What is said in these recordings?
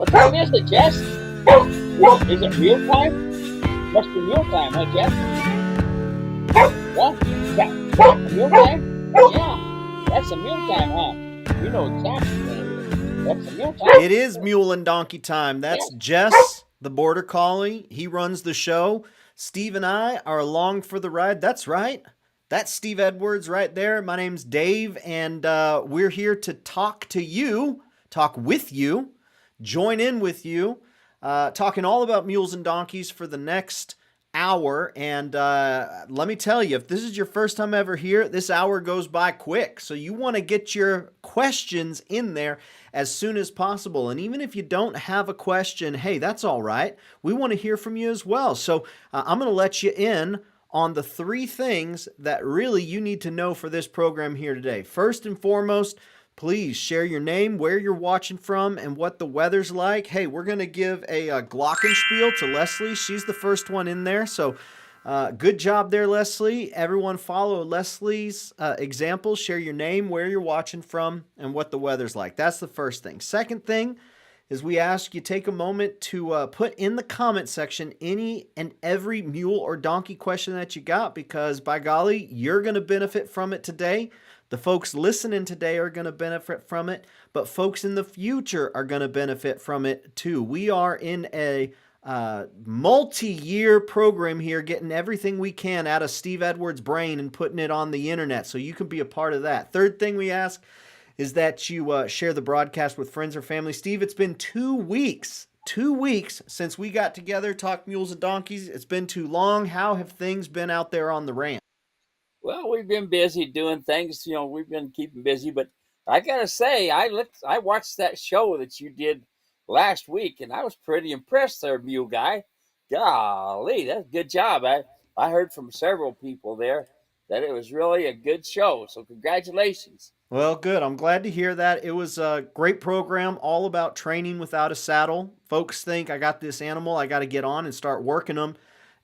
What time is it, Jess? Is it meal time? Must be meal time, huh, Jess? What? Yeah. Meal time? Yeah. That's a meal time, huh? You know exactly what it is. That's a meal time. It is mule and donkey time. Yeah. That's Jess, the border collie. He runs the show. Steve and I are along for the ride. That's right. That's Steve Edwards right there. My name's Dave, and we're here to talk to you, talk with you, join in with you, talking all about mules and donkeys for the next hour. And let me tell you, if this is your first time ever here, this hour goes by quick. So you want to get your questions in there as soon as possible. And even if you don't have a question, hey, that's all right. We want to hear from you as well. So I'm going to let you in on the three things that really you need to know for this program here today. First and foremost, please share your name, where you're watching from, and what the weather's like. Hey, we're going to give a glockenspiel to Leslie. She's the first one in there. So good job there, Leslie. Everyone follow Leslie's example. Share your name, where you're watching from, and what the weather's like. That's the first thing. Second thing is we ask you take a moment to put in the comment section any and every mule or donkey question that you got, because by golly, you're going to benefit from it today. The folks listening today are going to benefit from it, but folks in the future are going to benefit from it too. We are in a multi-year program here, getting everything we can out of Steve Edwards' brain and putting it on the internet, so you can be a part of that. Third thing we ask is that you share the broadcast with friends or family. Steve, it's been 2 weeks. 2 weeks since we got together, talked mules and donkeys. It's been too long. How have things been out there on the ranch? Well, we've been busy doing things. We've been keeping busy, but I gotta say, I watched that show that you did last week, and I was pretty impressed there, Mule Guy. Golly, that's a good job. I heard from several people there that it was really a good show. So congratulations. Well, good. I'm glad to hear that. It was a great program, all about training without a saddle. Folks think I got this animal, I got to get on and start working them.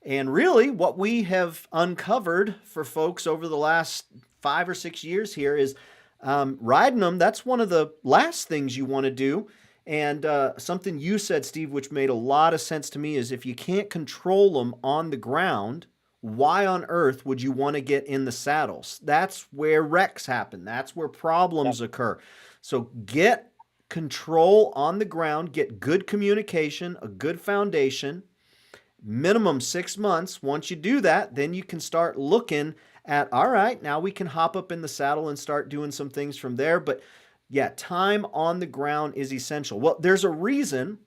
And really, what we have uncovered for folks over the last 5 or 6 years here is riding them. That's one of the last things you want to do. And something you said, Steve, which made a lot of sense to me, is if you can't control them on the ground, why on earth would you want to get in the saddles? That's where wrecks happen. That's where problems occur. So get control on the ground, get good communication, a good foundation, minimum 6 months. Once you do that, then you can start looking at, all right, now we can hop up in the saddle and start doing some things from there. But yeah, time on the ground is essential. Well, there's a reason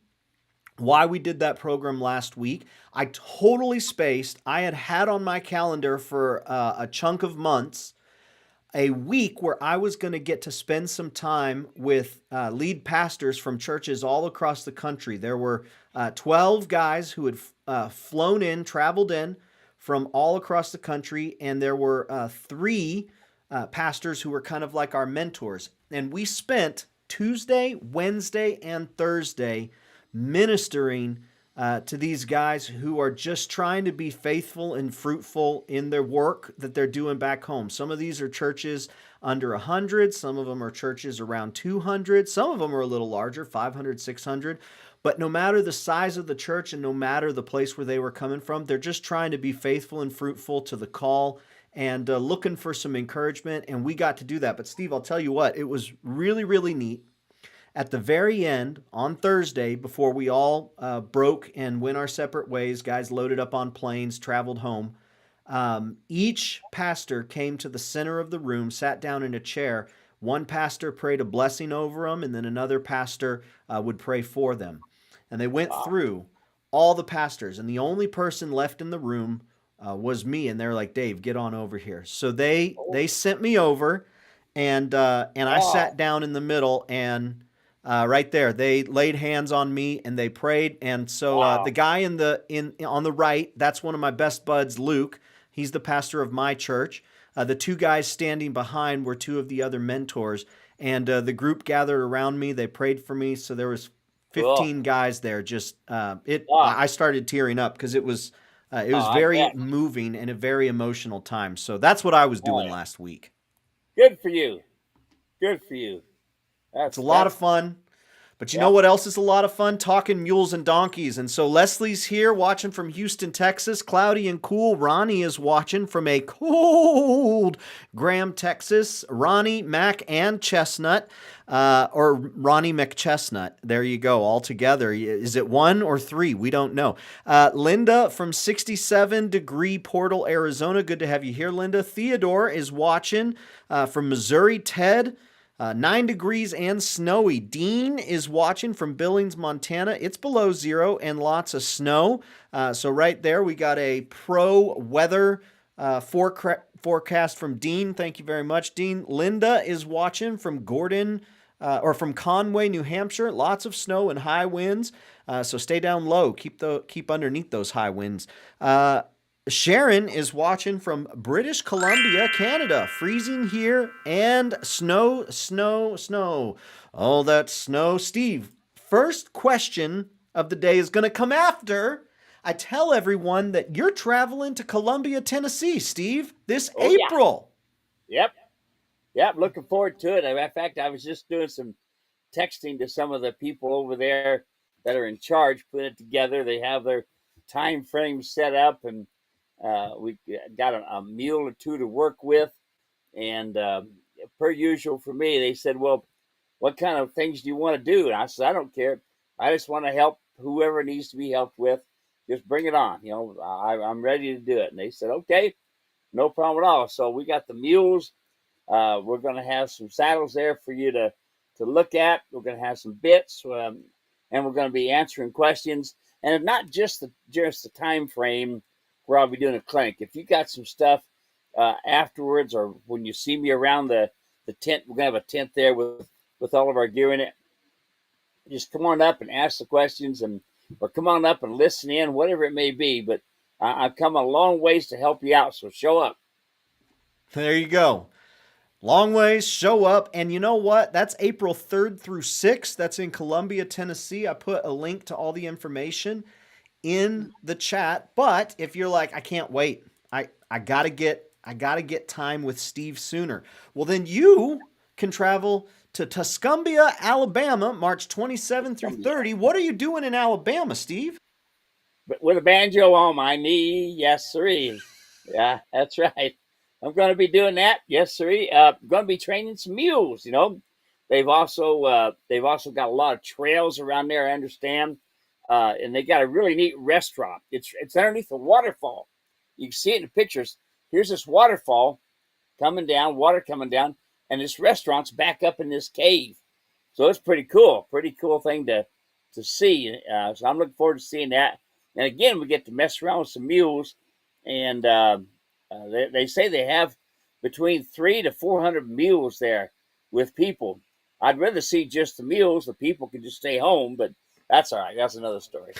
why we did that program last week. I totally spaced. I had on my calendar for a chunk of months a week where I was going to get to spend some time with lead pastors from churches all across the country. There were 12 guys who had flown in, traveled in from all across the country, and there were three pastors who were kind of like our mentors. And we spent Tuesday, Wednesday, and Thursday ministering to these guys who are just trying to be faithful and fruitful in their work that they're doing back home. Some of these are churches under 100. Some of them are churches around 200. Some of them are a little larger, 500, 600. But no matter the size of the church and no matter the place where they were coming from, they're just trying to be faithful and fruitful to the call and looking for some encouragement. And we got to do that. But Steve, I'll tell you what, it was really, really neat. At the very end, on Thursday, before we all broke and went our separate ways, guys loaded up on planes, traveled home, each pastor came to the center of the room, sat down in a chair. One pastor prayed a blessing over them, and then another pastor would pray for them. And they went through all the pastors, and the only person left in the room was me. And they're like, Dave, get on over here. So they sent me over, and I sat down in the middle, and right there, they laid hands on me and they prayed. And so the guy on the right, that's one of my best buds, Luke. He's the pastor of my church. The two guys standing behind were two of the other mentors, and the group gathered around me. They prayed for me. So there was 15 guys there. Just I started tearing up because it was very moving and a very emotional time. So that's what I was doing last week. Good for you. Good for you. It's a lot of fun. But you know Yep. what else is a lot of fun? Talking mules and donkeys. And so Leslie's here watching from Houston, Texas. Cloudy and cool. Ronnie is watching from a cold Graham, Texas. Ronnie, Mac, and Chestnut. Or Ronnie McChestnut. There you go, all together. Is it one or three? We don't know. Linda from 67-degree Portal, Arizona. Good to have you here, Linda. Theodore is watching from Missouri. Ted, 9 degrees and snowy. Dean is watching from Billings, Montana. It's below zero and lots of snow. So right there, we got a pro weather forecast from Dean. Thank you very much, Dean. Linda is watching from Gordon, or from Conway, New Hampshire. Lots of snow and high winds. So stay down low. Keep underneath those high winds. Sharon is watching from British Columbia, Canada. Freezing here and snow, snow, snow. All that snow. Steve, first question of the day is going to come after I tell everyone that you're traveling to Columbia, Tennessee, Steve, this Oh yeah. April. Yep. Yep. Looking forward to it. In fact, I was just doing some texting to some of the people over there that are in charge, putting it together. They have their time frame set up, and we got a mule or two to work with. And per usual for me, they said, "Well, what kind of things do you want to do?" And I said, "I don't care. I just want to help whoever needs to be helped with. Just bring it on. I'm ready to do it." And they said, "Okay, no problem at all." So we got the mules. We're going to have some saddles there for you to look at. We're going to have some bits, and we're going to be answering questions. And not just the time frame where I'll be doing a clinic. If you got some stuff afterwards, or when you see me around the tent, we're going to have a tent there with all of our gear in it. Just come on up and ask the questions, or come on up and listen in, whatever it may be. But I've come a long ways to help you out, so show up. There you go. Long ways, show up. And you know what? That's April 3rd through 6th. That's in Columbia, Tennessee. I put a link to all the information in the chat. But if you're like, I can't wait. I gotta get time with Steve sooner. Well, then you can travel to Tuscumbia, Alabama, March 27 through 30. What are you doing in Alabama, Steve? But with a banjo on my knee, yes, sirree. Yeah, that's right. I'm going to be doing that, yes, sirree. I'm going to be training some mules. They've also got a lot of trails around there. I understand, and they got a really neat restaurant. It's underneath a waterfall. You can see it in the pictures. Here's this waterfall coming down, water coming down, and this restaurant's back up in this cave. So it's pretty cool thing to see. So I'm looking forward to seeing that. And again, we get to mess around with some mules, and they say they have between 300 to 400 mules there with people. I'd rather see just the mules. The people can just stay home, but that's all right. That's another story.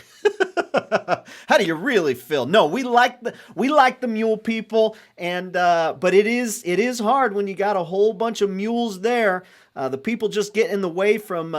How do you really feel? No, we like the mule people, and but it is hard when you got a whole bunch of mules there. The people just get in the way from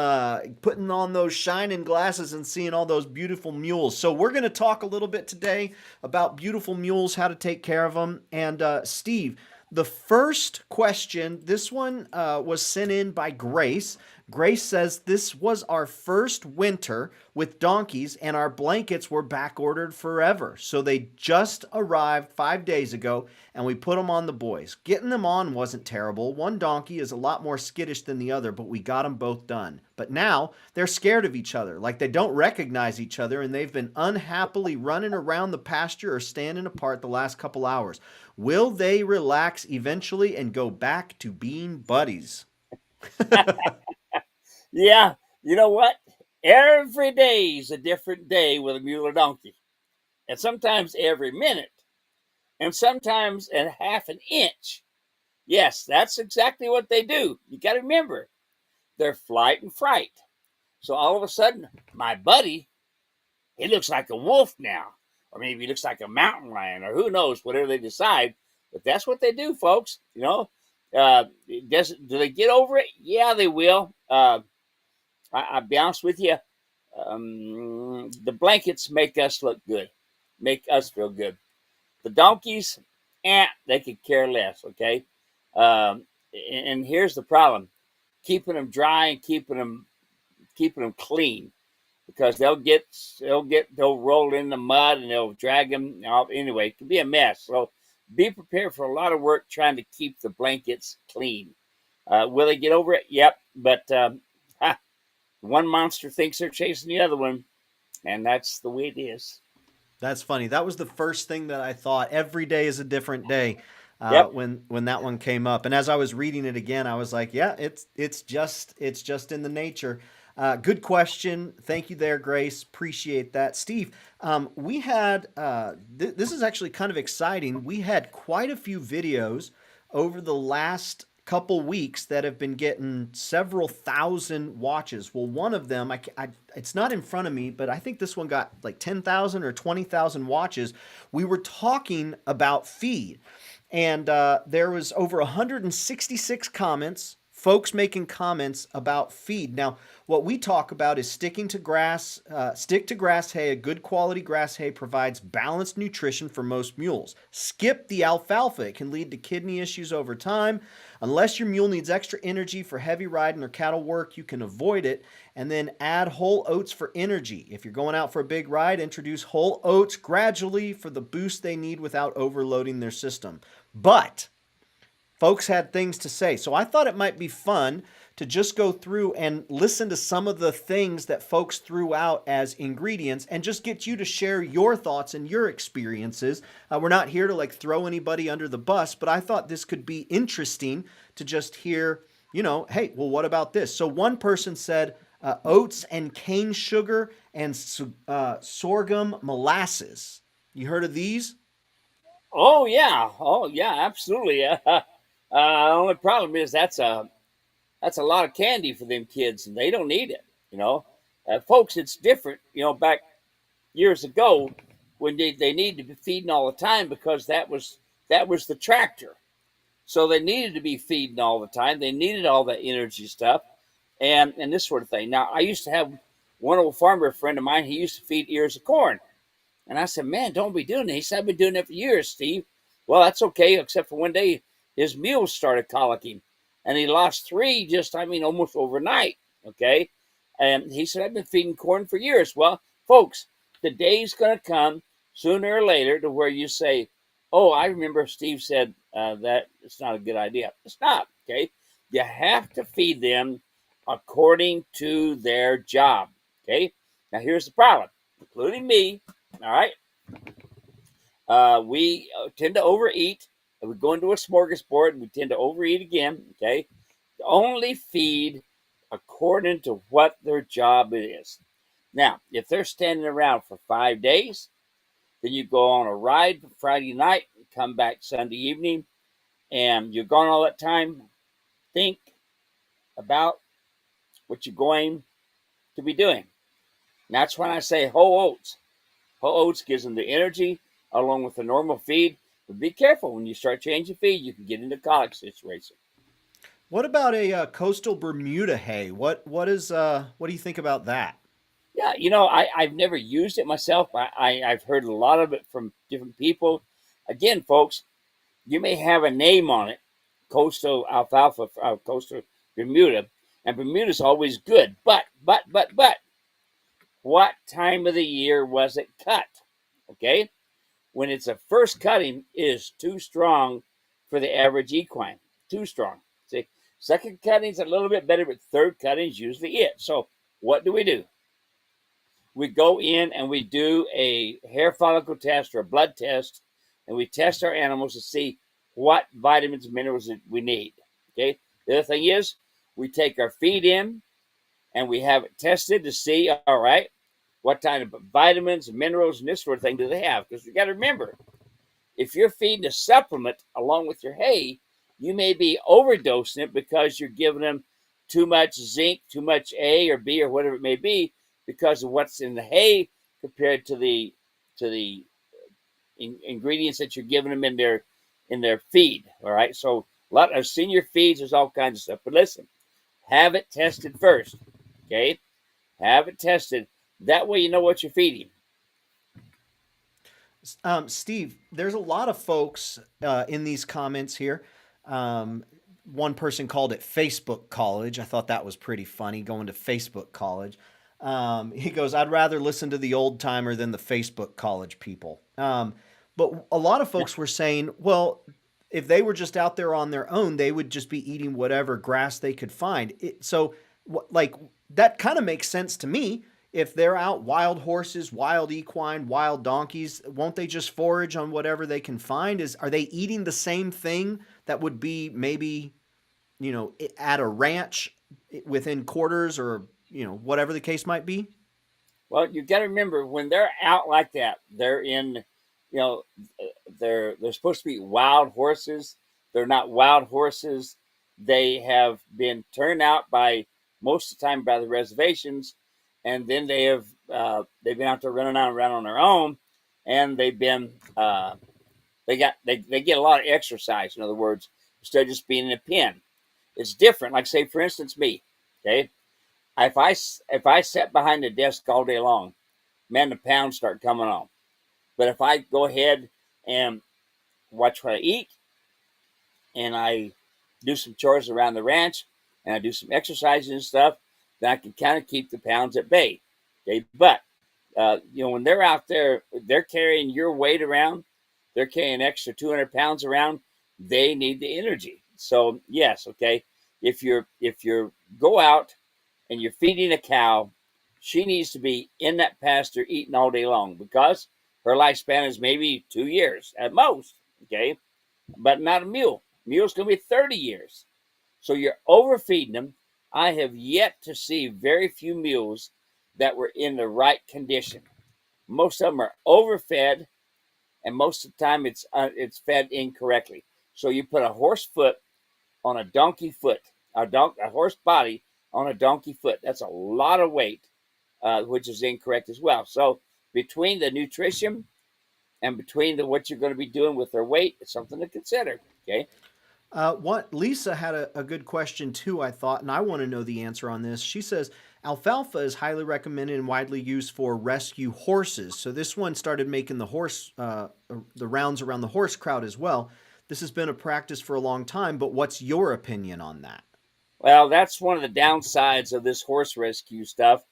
putting on those shining glasses and seeing all those beautiful mules. So we're going to talk a little bit today about beautiful mules, how to take care of them. And Steve, the first question, this one was sent in by Grace. Grace says this was our first winter with donkeys, and our blankets were back ordered forever. So they just arrived 5 days ago, and we put them on the boys. Getting them on wasn't terrible. One donkey is a lot more skittish than the other, but we got them both done. But now they're scared of each other, like they don't recognize each other, and they've been unhappily running around the pasture or standing apart the last couple hours. Will they relax eventually and go back to being buddies? Yeah, you know what? Every day's a different day with a mule or donkey, and sometimes every minute, and sometimes a half an inch. Yes, that's exactly what they do. You got to remember, they're flight and fright. So all of a sudden, my buddy, he looks like a wolf now, or maybe he looks like a mountain lion, or who knows, whatever they decide. But that's what they do, folks. Do they get over it? Yeah, they will. I'll be honest with you. The blankets make us look good, make us feel good. The donkeys, they could care less. Okay, and here's the problem: keeping them dry and keeping them keeping them clean because they'll roll in the mud and they'll drag them off. Anyway, it can be a mess. So be prepared for a lot of work trying to keep the blankets clean. Will they get over it? Yep. But one monster thinks they're chasing the other one, and that's the way it is. That's funny. That was the first thing that I thought. Every day is a different day Yep. when that one came up. And as I was reading it again, I was like, yeah, it's just in the nature. Good question. Thank you there, Grace. Appreciate that, Steve. We had this is actually kind of exciting. We had quite a few videos over the last couple weeks that have been getting several thousand watches. Well, one of them, it's not in front of me, but I think this one got like 10,000 or 20,000 watches. We were talking about feed, and there was over 166 comments, folks making comments about feed. Now, what we talk about is sticking to grass, stick to grass hay. A good quality grass hay provides balanced nutrition for most mules. Skip the alfalfa. It can lead to kidney issues over time. Unless your mule needs extra energy for heavy riding or cattle work, you can avoid it. And then add whole oats for energy. If you're going out for a big ride, introduce whole oats gradually for the boost they need without overloading their system. But folks had things to say. So I thought it might be fun to just go through and listen to some of the things that folks threw out as ingredients and just get you to share your thoughts and your experiences. We're not here to like throw anybody under the bus, but I thought this could be interesting to just hear, hey, well, what about this? So one person said oats and cane sugar and sorghum molasses. You heard of these? Oh yeah, absolutely. Only problem is that's a lot of candy for them kids, and they don't need it. You know, folks, it's different. Back years ago when they needed to be feeding all the time because that was the tractor. So they needed to be feeding all the time. They needed all that energy stuff, and this sort of thing. Now I used to have one old farmer friend of mine. He used to feed ears of corn. And I said, man, don't be doing that. He said, I've been doing that for years, Steve. Well, that's okay, except for one day his mules started colicking. And he lost three just, almost overnight. Okay. And he said, I've been feeding corn for years. Well, folks, the day's going to come sooner or later to where you say, oh, I remember Steve said that it's not a good idea. It's not. Okay. You have to feed them according to their job. Okay. Now, here's the problem, including me. All right. We tend to overeat. We go into a smorgasbord and we tend to overeat again. Okay. Only feed according to what their job is. Now, if they're standing around for 5 days, then you go on a ride Friday night, come back Sunday evening, and you're gone all that time. Think about what you're going to be doing. And that's when I say whole oats. Whole oats gives them the energy along with the normal feed. But be careful when you start changing feed, you can get into colic situation. What about a coastal Bermuda hay? What do you think about that? Yeah, I've never used it myself. I've heard a lot of it from different people. Again, folks, you may have a name on it, coastal alfalfa, coastal Bermuda, and Bermuda's always good. But, what time of the year was it cut? Okay, when it's a first cutting, it is too strong for the average equine. Too strong. See, second cutting's a little bit better, but third cutting's usually it. So what do? We go in and we do a hair follicle test or a blood test, and we test our animals to see what vitamins and minerals that we need. Okay. The other thing is we take our feed in and we have it tested to see, all right, what kind of vitamins and minerals and this sort of thing do they have? Because you got to remember, if you're feeding a supplement along with your hay, you may be overdosing it because you're giving them too much zinc, too much A or B or whatever it may be because of what's in the hay compared to the ingredients that you're giving them in their feed. All right, so a lot of senior feeds, there's all kinds of stuff. But listen, have it tested first. Okay, have it tested. That way you know what you're feeding. Steve, there's a lot of folks in these comments here. Um, one person called it Facebook college. I thought that was pretty funny, going to Facebook college. He goes, I'd rather listen to the old timer than the Facebook college people. But a lot of folks were saying, well, if they were just out there on their own, they would just be eating whatever grass they could find. So, like, that kind of makes sense to me. If they're out wild horses, wild equine, wild donkeys, won't they just forage on whatever they can find? Are they eating the same thing that would be maybe, at a ranch within quarters, or, whatever the case might be? Well, you got to remember when they're out like that, they're in, you know, they're supposed to be wild horses. They're not wild horses. They have been turned out by most of the time by the reservations, and then they've been out there running around on their own, and they've been they get a lot of exercise. In other words, instead of just being in a pen, it's different. Like say for instance me, okay, if I sat behind the desk all day long, man, the pounds start coming on. But if I go ahead and watch what I eat, and I do some chores around the ranch, and I do some exercises and stuff, then I can kind of keep the pounds at bay. Okay, but when they're out there, they're carrying your weight around. They're carrying an extra 200 pounds around. They need the energy. So yes, okay. If you go out and you're feeding a cow, she needs to be in that pasture eating all day long because her lifespan is maybe 2 years at most. Okay, but not a mule. Mule's going to be 30 years. So you're overfeeding them. I have yet to see very few mules that were in the right condition. Most of them are overfed, and most of the time it's fed incorrectly. So you put a horse foot on a donkey foot, a horse body on a donkey foot. That's a lot of weight, which is incorrect as well. So between the nutrition and between what you're going to be doing with their weight, it's something to consider. Okay. What Lisa had a good question too, I thought, and I want to know the answer on this. She says alfalfa is highly recommended and widely used for rescue horses. So this one started making the rounds around the horse crowd as well. This has been a practice for a long time, but what's your opinion on that? Well, that's one of the downsides of this horse rescue stuff.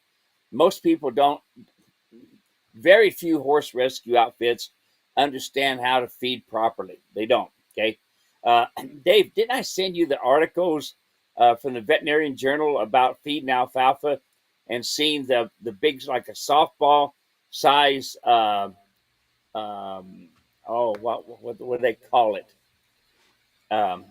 Most people don't, very few horse rescue outfits understand how to feed properly. They don't. Okay. Dave, didn't I send you the articles from the Veterinarian Journal about feeding alfalfa and seeing the big, like a softball size, what do they call it? Um,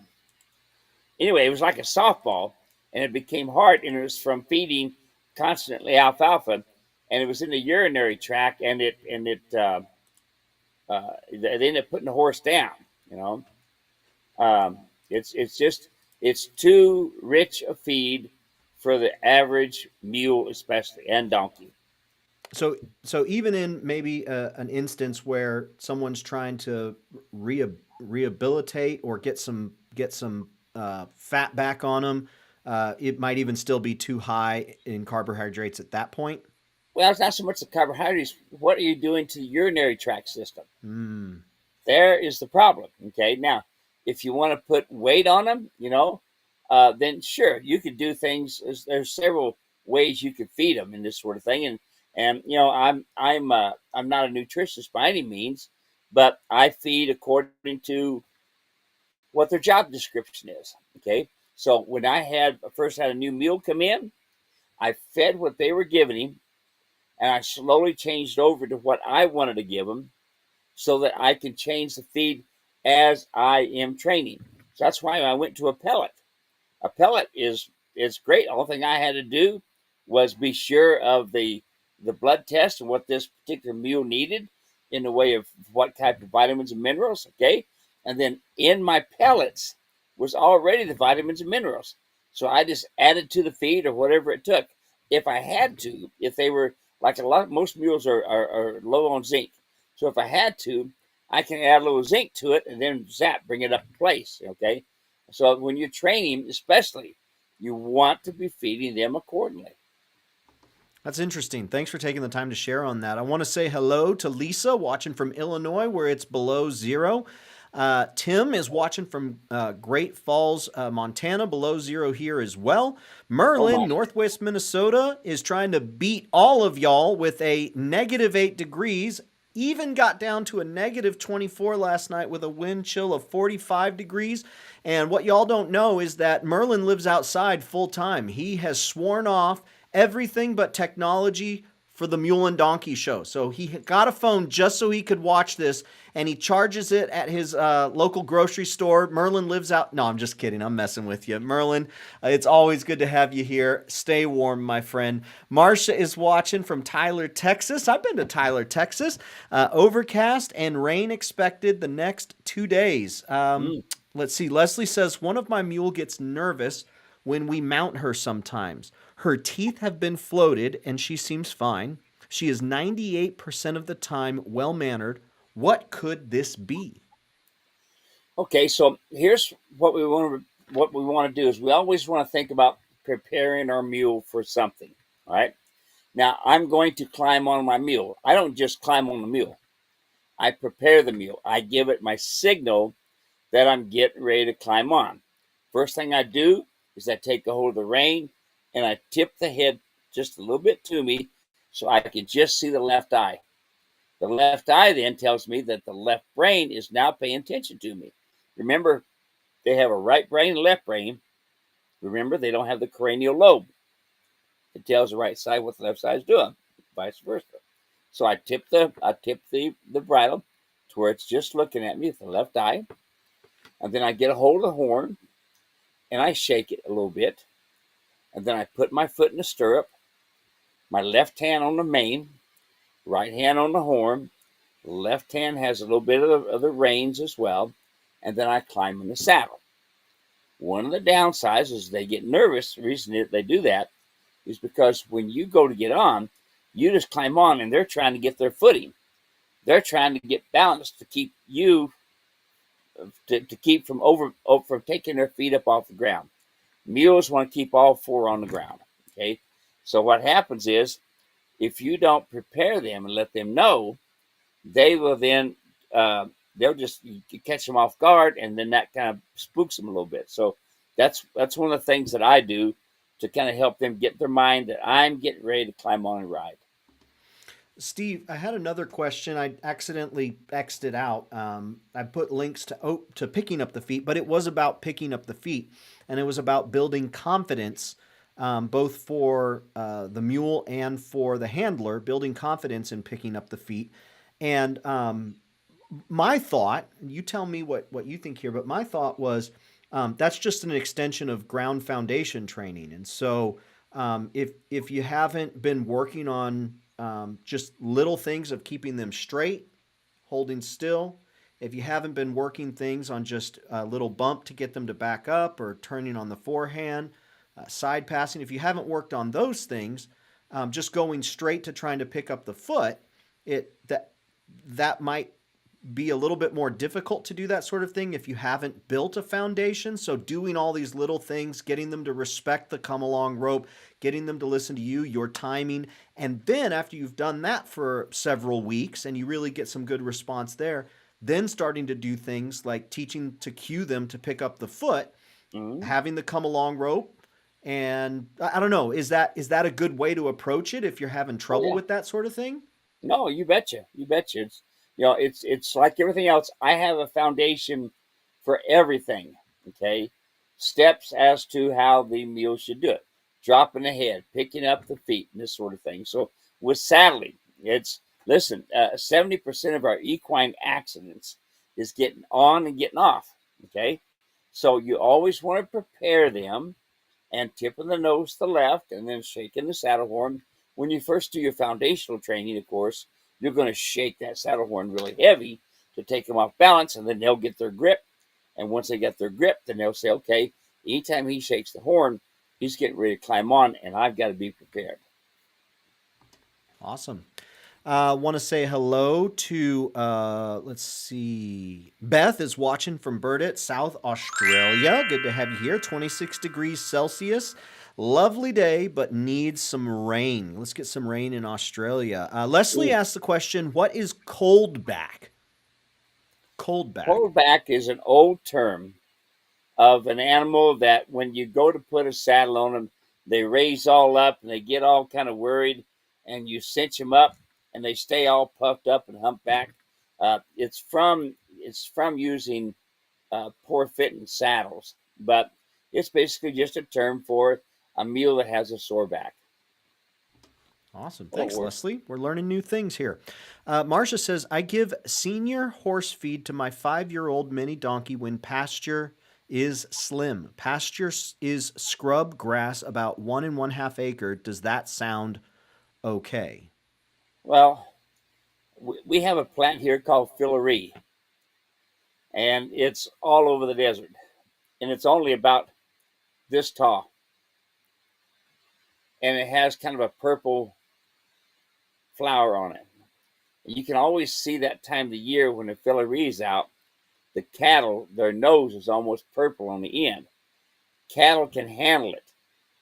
anyway, it was like a softball, and it became hard, and it was from feeding constantly alfalfa, and it was in the urinary tract, and they ended up putting the horse down. You know, it's too rich a feed for the average mule, especially, and donkey. So even in maybe an instance where someone's trying to rehabilitate or get some fat back on them, it might even still be too high in carbohydrates at that point. Well, it's not so much the carbohydrates. What are you doing to the urinary tract system? Mm. There is the problem. Okay, now if you want to put weight on them, then sure you could do things. There's several ways you could feed them and this sort of thing. And I'm not a nutritionist by any means, but I feed according to what their job description is. Okay, so when I had first had a new mule come in, I fed what they were giving him, and I slowly changed over to what I wanted to give him so that I can change the feed as I am training. So that's why I went to a pellet. A pellet is great. All thing I had to do was be sure of the blood test and what this particular mule needed in the way of what type of vitamins and minerals. Okay, and then in my pellets was already the vitamins and minerals. So I just added to the feed or whatever it took. If I had to, if they were like most mules are low on zinc. So if I had to, I can add a little zinc to it and then bring it up in place. Okay. So when you're training, especially, you want to be feeding them accordingly. That's interesting. Thanks for taking the time to share on that. I want to say hello to Lisa watching from Illinois where it's below zero. Tim is watching from Great Falls, Montana, below zero here as well. Merlin, my. Northwest Minnesota, is trying to beat all of y'all with a -8 degrees. Even got down to a -24 last night with a wind chill of 45 degrees. And what y'all don't know is that Merlin lives outside full time. He has sworn off everything but technology for the Mule and Donkey show. So he got a phone just so he could watch this, and he charges it at his local grocery store. Merlin lives out. No, I'm just kidding. I'm messing with you. Merlin, it's always good to have you here. Stay warm, my friend. Marcia is watching from Tyler, Texas. I've been to Tyler, Texas. Overcast and rain expected the next 2 days. Mm. Let's see. Leslie says, one of my mule gets nervous when we mount her sometimes. Her teeth have been floated and she seems fine. She is 98% of the time well mannered. What could this be? Okay, so here's what we want to do is we always want to think about preparing our mule for something. All right. Now I'm going to climb on my mule. I don't just climb on the mule. I prepare the mule. I give it my signal that I'm getting ready to climb on. First thing I do is I take a hold of the rein and I tip the head just a little bit to me so I can just see the left eye. The left eye then tells me that the left brain is now paying attention to me. Remember, they have a right brain and left brain. Remember, they don't have the cranial lobe. It tells the right side what the left side is doing, vice versa. So I tip the bridle to where it's just looking at me with the left eye, and then I get a hold of the horn and I shake it a little bit, and then I put my foot in the stirrup, my left hand on the mane, right hand on the horn, left hand has a little bit of the reins as well, and then I climb in the saddle. One of the downsides is they get nervous. The reason that they do that is because when you go to get on, you just climb on and they're trying to get their footing. They're trying to get balance to keep you to keep from taking their feet up off the ground. Mules want to keep all four on the ground. Okay, so what happens is if you don't prepare them and let them know, they will then they'll just catch them off guard, and then that kind of spooks them a little bit. So that's one of the things that I do to kind of help them get their mind that I'm getting ready to climb on and ride. Steve, I had another question. I accidentally X'd it out. I put links to picking up the feet, but it was about picking up the feet, and it was about building confidence, both for the mule and for the handler, building confidence in picking up the feet. And my thought, you tell me what you think here, but my thought was that's just an extension of ground foundation training. And so if you haven't been working on just little things of keeping them straight, holding still, if you haven't been working things on just a little bump to get them to back up or turning on the forehand, side passing, if you haven't worked on those things, just going straight to trying to pick up the foot, that might be a little bit more difficult to do that sort of thing if you haven't built a foundation. So doing all these little things, getting them to respect the come along rope, getting them to listen to you, your timing, and then after you've done that for several weeks and you really get some good response there, then starting to do things like teaching to cue them to pick up the foot, Mm-hmm. having the come along rope. And I don't know, is that a good way to approach it if you're having Oh trouble yeah. with that sort of thing? No, you betcha. You betcha. It's like everything else. I have a foundation for everything. Okay, steps as to how the mule should do it, dropping the head, picking up the feet, and this sort of thing. So with saddling, it's listen. 70% of our equine accidents is getting on and getting off. Okay, so you always want to prepare them and tipping the nose to the left and then shaking the saddle horn. When you first do your foundational training, of course, you're going to shake that saddle horn really heavy to take them off balance, and then they'll get their grip. And once they get their grip, then they'll say, okay, anytime he shakes the horn, he's getting ready to climb on, and I've got to be prepared. Awesome. Want to say hello to, let's see, Beth is watching from Burdett, South Australia. Good to have you here. 26 degrees Celsius. Lovely day, but needs some rain. Let's get some rain in Australia. Leslie Ooh. asked the question, what is cold back? Cold back. Cold back is an old term of an animal that when you go to put a saddle on them, they raise all up and they get all kind of worried, and you cinch them up and they stay all puffed up and humpback. It's from using poor fitting saddles, but it's basically just a term for a mule that has a sore back. Awesome. Won't Thanks, work. Leslie. We're learning new things here. Marcia says, I give senior horse feed to my 5-year-old mini donkey when pasture is slim. Pasture is scrub grass about 1 1/2 acre. Does that sound okay? Well, we have a plant here called Fillory, and it's all over the desert, and it's only about this tall, and it has kind of a purple flower on it. You can always see that time of the year when the Fillory is out. The cattle, their nose is almost purple on the end. Cattle can handle it,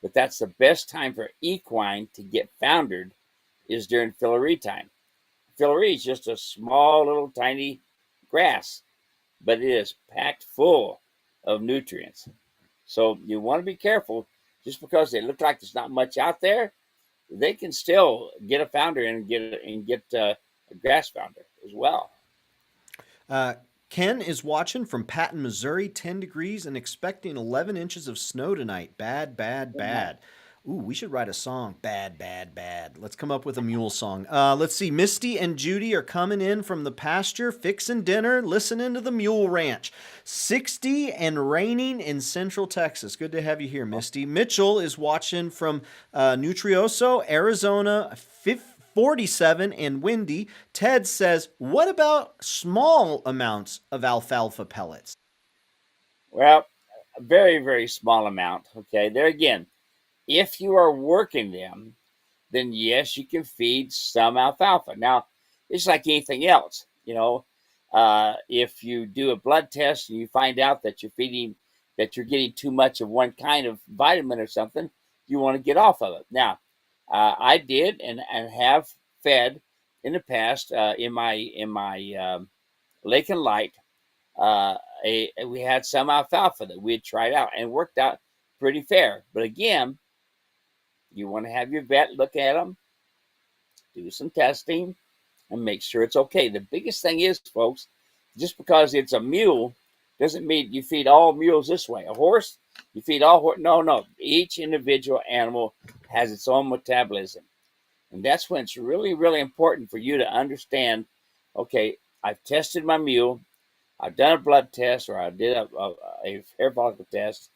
but that's the best time for equine to get foundered is during Fillory time. Fillory is just a small little tiny grass, but it is packed full of nutrients. So you want to be careful. Just because they look like there's not much out there, they can still get a founder and get a grass founder as well. Uh, Ken is watching from Patton, Missouri, 10 degrees and expecting 11 inches of snow tonight. Bad, bad, Oh my! bad. Ooh, we should write a song. Bad, bad, bad. Let's come up with a mule song. Let's see. Misty and Judy are coming in from the pasture, fixing dinner, listening to the Mule Ranch. 60 and raining in Central Texas. Good to have you here, Misty. Mitchell is watching from Nutrioso, Arizona, 47 and windy. Ted says, what about small amounts of alfalfa pellets? Well, a very very small amount. Okay, there again, if you are working them, then yes, you can feed some alfalfa. Now, it's like anything else. If you do a blood test and you find out that you're getting too much of one kind of vitamin or something, you want to get off of it. Now, I did and have fed in the past in my Lake and Light. We had some alfalfa that we had tried out and worked out pretty fair. But again, you want to have your vet look at them, do some testing, and make sure it's okay. The biggest thing is, folks, just because it's a mule doesn't mean you feed all mules this way. A horse, you feed all horse. No, no. Each individual animal has its own metabolism. And that's when it's really, really important for you to understand, okay, I've tested my mule, I've done a blood test, or I did a hair follicle test,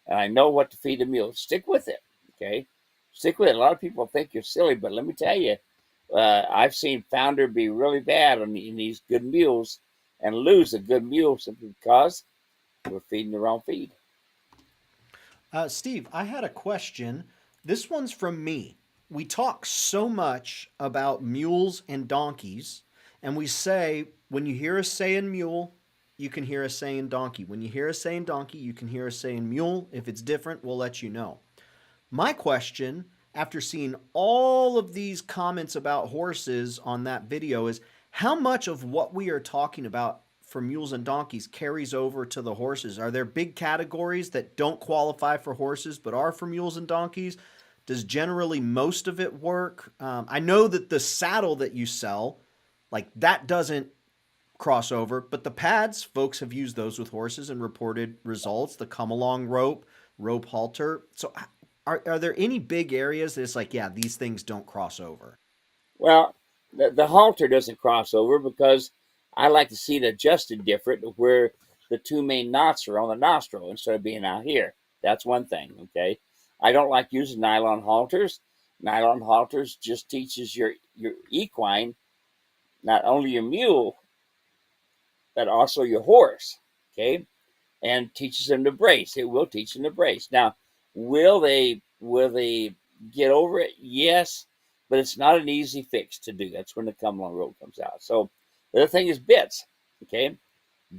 and I know what to feed the mule. Stick with it, okay? Stick with it. A lot of people think you're silly, but let me tell you, I've seen founder be really bad in these good mules and lose a good mule simply because we're feeding the wrong feed. Steve, I had a question. This one's from me. We talk so much about mules and donkeys, and we say when you hear us saying mule, you can hear us saying donkey. When you hear us saying donkey, you can hear us saying mule. If it's different, we'll let you know. My question, after seeing all of these comments about horses on that video, is how much of what we are talking about for mules and donkeys carries over to the horses? Are there big categories that don't qualify for horses but are for mules and donkeys? Does generally most of it work? I know that the saddle that you sell, like that doesn't cross over, but the pads, folks have used those with horses and reported results. The come along rope halter. So are there any big areas that it's like, yeah, these things don't cross over? Well, the halter doesn't cross over because I like to see it adjusted different where the two main knots are on the nostril instead of being out here. That's one thing, okay? I don't like using nylon halters. Nylon halters just teaches your equine, not only your mule, but also your horse, okay? And teaches them to brace. It will teach them to brace. Now, will they get over it? Yes, but it's not an easy fix to do. That's when the come along rope comes out. So the other thing is bits. Okay,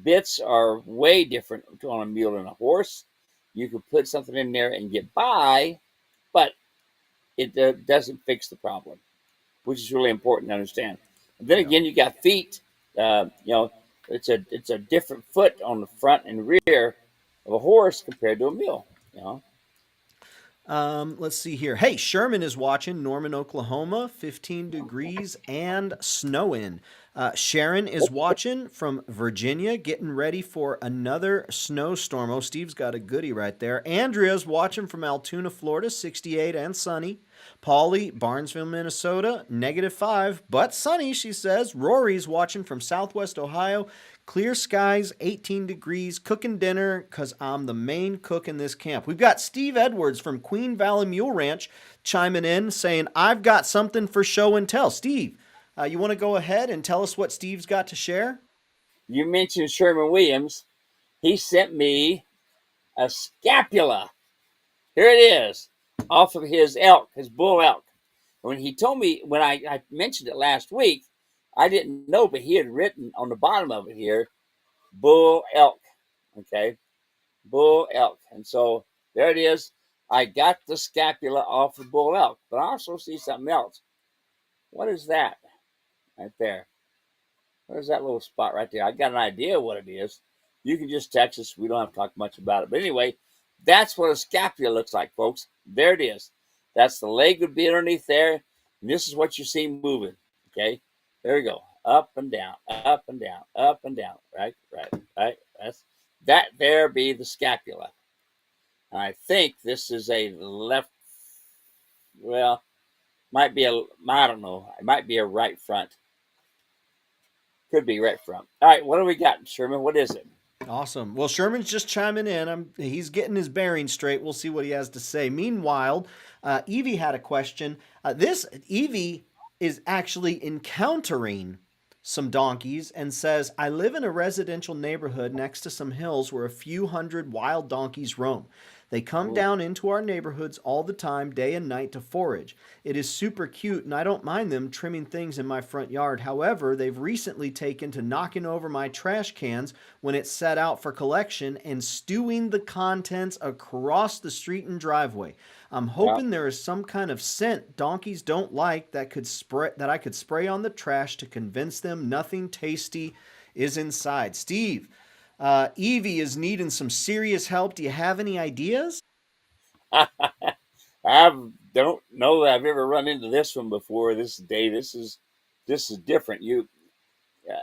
bits are way different on a mule and a horse. You can put something in there and get by, but it doesn't fix the problem, which is really important to understand. And then Yeah. again, you got feet. You know, it's a different foot on the front and rear of a horse compared to a mule. You know, Let's see here. Hey, Sherman is watching Norman, Oklahoma, 15 degrees and snowing. Sharon is watching from Virginia, getting ready for another snowstorm. Oh, Steve's got a goodie right there. Andrea's watching from Altoona, Florida, 68 and sunny. Polly, Barnesville, Minnesota, -5, but sunny, she says. Rory's watching from Southwest Ohio. Clear skies, 18 degrees, cooking dinner because I'm the main cook in this camp. We've got Steve Edwards from Queen Valley Mule Ranch chiming in saying, I've got something for show and tell. Steve, you want to go ahead and tell us what Steve's got to share? you mentioned Sherman Williams. He sent me a scapula. Here it is, off of his elk, his bull elk. When he told me, when I mentioned it last week, I didn't know, but he had written on the bottom of it here, bull elk. Okay, bull elk. And so there it is. I got the scapula off the bull elk, but I also see something else. What is that right there? Where's that little spot right there? I got an idea what it is. You can just text us. We don't have to talk much about it. But anyway, that's what a scapula looks like, folks. There it is. That's the leg would be underneath there. And this is what you see moving. Okay. There we go. Up and down, up and down, up and down. Right, right, right. That's that there be the scapula. And I think this is a left, well, might be a, I don't know. It might be a right front. Could be right front. All right, what do we got, Sherman? What is it? Awesome. Well, Sherman's just chiming in. He's getting his bearings straight. We'll see what he has to say. Meanwhile, Evie had a question. This Evie is actually encountering some donkeys and says, I live in a residential neighborhood next to some hills where a few hundred wild donkeys roam. They come Ooh, down into our neighborhoods all the time, day and night, to forage. It is super cute, and I don't mind them trimming things in my front yard. However, they've recently taken to knocking over my trash cans when it's set out for collection and stewing the contents across the street and driveway. I'm yeah. hoping there is some kind of scent donkeys don't like that I could spray on the trash to convince them nothing tasty is inside. Steve, Evie is needing some serious help. Do you have any ideas? I don't know that I've ever run into this one before. This day, this is different.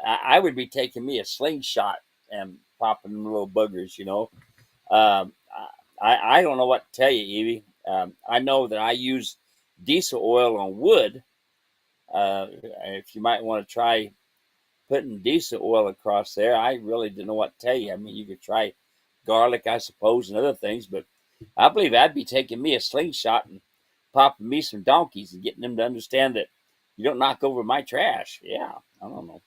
I would be taking me a slingshot and popping them little buggers. I don't know what to tell you, Evie. I know that I use diesel oil on wood. If you might want to try putting diesel oil across there, I really don't know what to tell you. I mean, you could try garlic, I suppose, and other things, but I believe I'd be taking me a slingshot and popping me some donkeys and getting them to understand that you don't knock over my trash. Yeah, I don't know.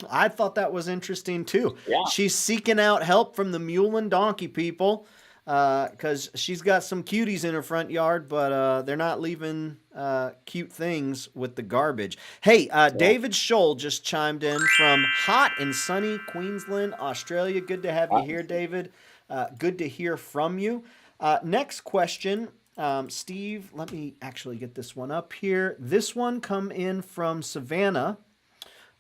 I thought that was interesting too. Yeah, She's seeking out help from the mule and donkey people because she's got some cuties in her front yard, but they're not leaving cute things with the garbage. Hey, yeah. David Scholl just chimed in from hot and sunny Queensland, Australia. Good to have you here, David. Good to hear from you. Next question. Steve, let me actually get this one up here. This one come in from Savannah.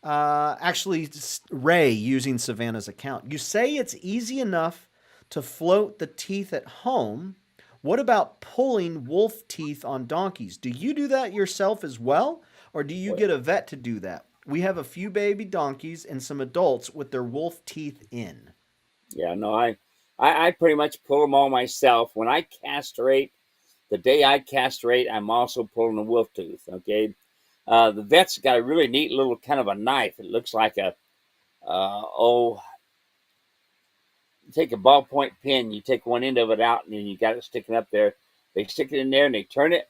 Actually, Ray using Savannah's account. You say it's easy enough to float the teeth at home. What about pulling wolf teeth on donkeys? Do you do that yourself as well, or do you get a vet to do that? We have a few baby donkeys and some adults with their wolf teeth in. Yeah, no, I pretty much pull them all myself. When I castrate, the day I castrate, I'm also pulling a wolf tooth. Okay, the vet's got a really neat little kind of a knife. It looks like a oh, you take a ballpoint pen, you take one end of it out, and then you got it sticking up there. They stick it in there and they turn it,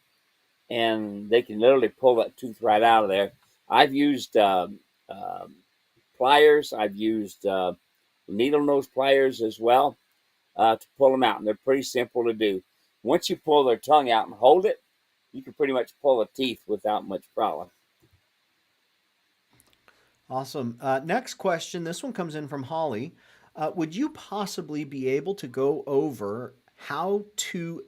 and they can literally pull that tooth right out of there. I've used uh, pliers. I've used needle nose pliers as well to pull them out, and they're pretty simple to do. Once you pull their tongue out and hold it, you can pretty much pull the teeth without much problem. Awesome. Next question. This one comes in from Holly. Would you possibly be able to go over how to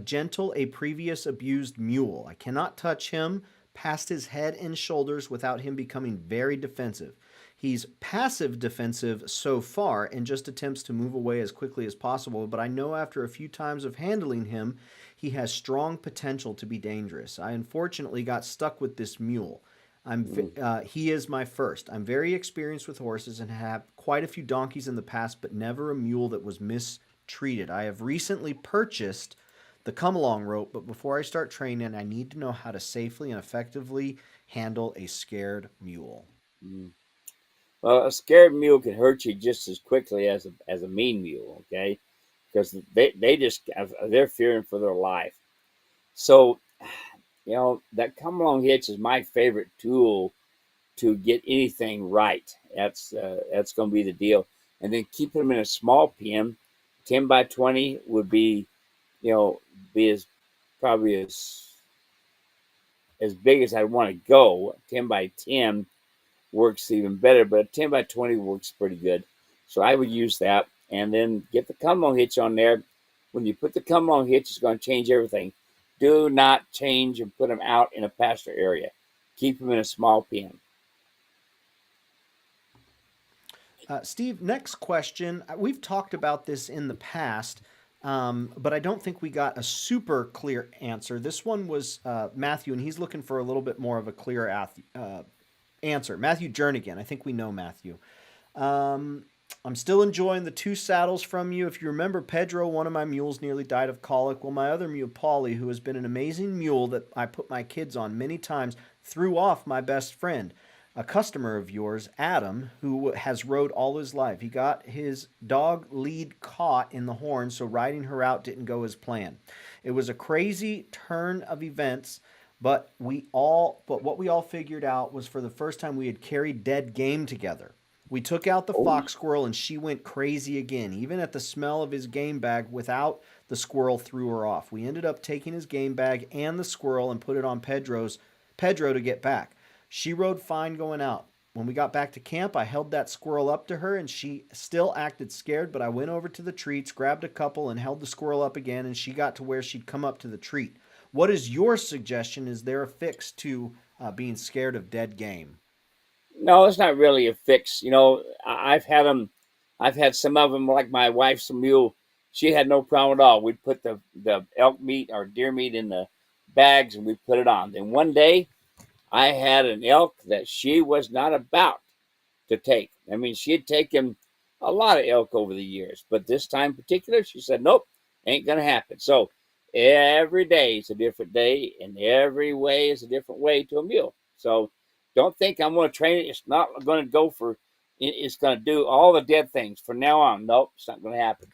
gentle a previous abused mule? I cannot touch him, past his head and shoulders without him becoming very defensive. He's passive defensive so far and just attempts to move away as quickly as possible, but I know after a few times of handling him, he has strong potential to be dangerous. I unfortunately got stuck with this mule. Mm, He is my first. I'm very experienced with horses and have quite a few donkeys in the past, but never a mule that was mistreated. I have recently purchased the come along rope, but before I start training, I need to know how to safely and effectively handle a scared mule. mm. Well, a scared mule can hurt you just as quickly as a mean mule. Okay, because they just they're fearing for their life. So that come along hitch is my favorite tool to get anything right. That's going to be the deal. And then keep them in a small pen. 10 by 20 would be you know be as probably as big as I want to go. 10 by 10 works even better, but 10 by 20 works pretty good. So I would use that, and then get the come along hitch on there. When you put the come along hitch, it's going to change everything. Do not change and put them out in a pasture area. Keep them in a small pen. Steve, next question. We've talked about this in the past, but I don't think we got a super clear answer. This one was Matthew, and he's looking for a little bit more of a clear answer. Matthew Jernigan. I think we know Matthew. Um, I'm still enjoying the two saddles from you. If you remember, Pedro, one of my mules, nearly died of colic. Well, my other mule, Polly, who has been an amazing mule that I put my kids on many times, threw off my best friend, a customer of yours, Adam, who has rode all his life. He got his dog lead caught in the horn, so riding her out didn't go as planned. It was a crazy turn of events, but what we all figured out was for the first time we had carried dead game together. We took out the Oh, fox squirrel and she went crazy again. Even at the smell of his game bag without the squirrel threw her off. We ended up taking his game bag and the squirrel and put it on Pedro to get back. She rode fine going out. When we got back to camp, I held that squirrel up to her and she still acted scared, but I went over to the treats, grabbed a couple and held the squirrel up again and she got to where she'd come up to the treat. What is your suggestion? Is there a fix to being scared of dead game? no, it's not really a fix. I've had them. I've had some of them, like my wife's mule. She had no problem at all. We'd put the elk meat or deer meat in the bags and we put it on. Then one day I had an elk that she was not about to take. I mean, she had taken a lot of elk over the years, but this time in particular, she said, "Nope, ain't gonna happen." So every day is a different day, and every way is a different way to a mule. So don't think I'm going to train it. It's not going to go for. It's going to do all the dead things from now on. Nope, it's not going to happen.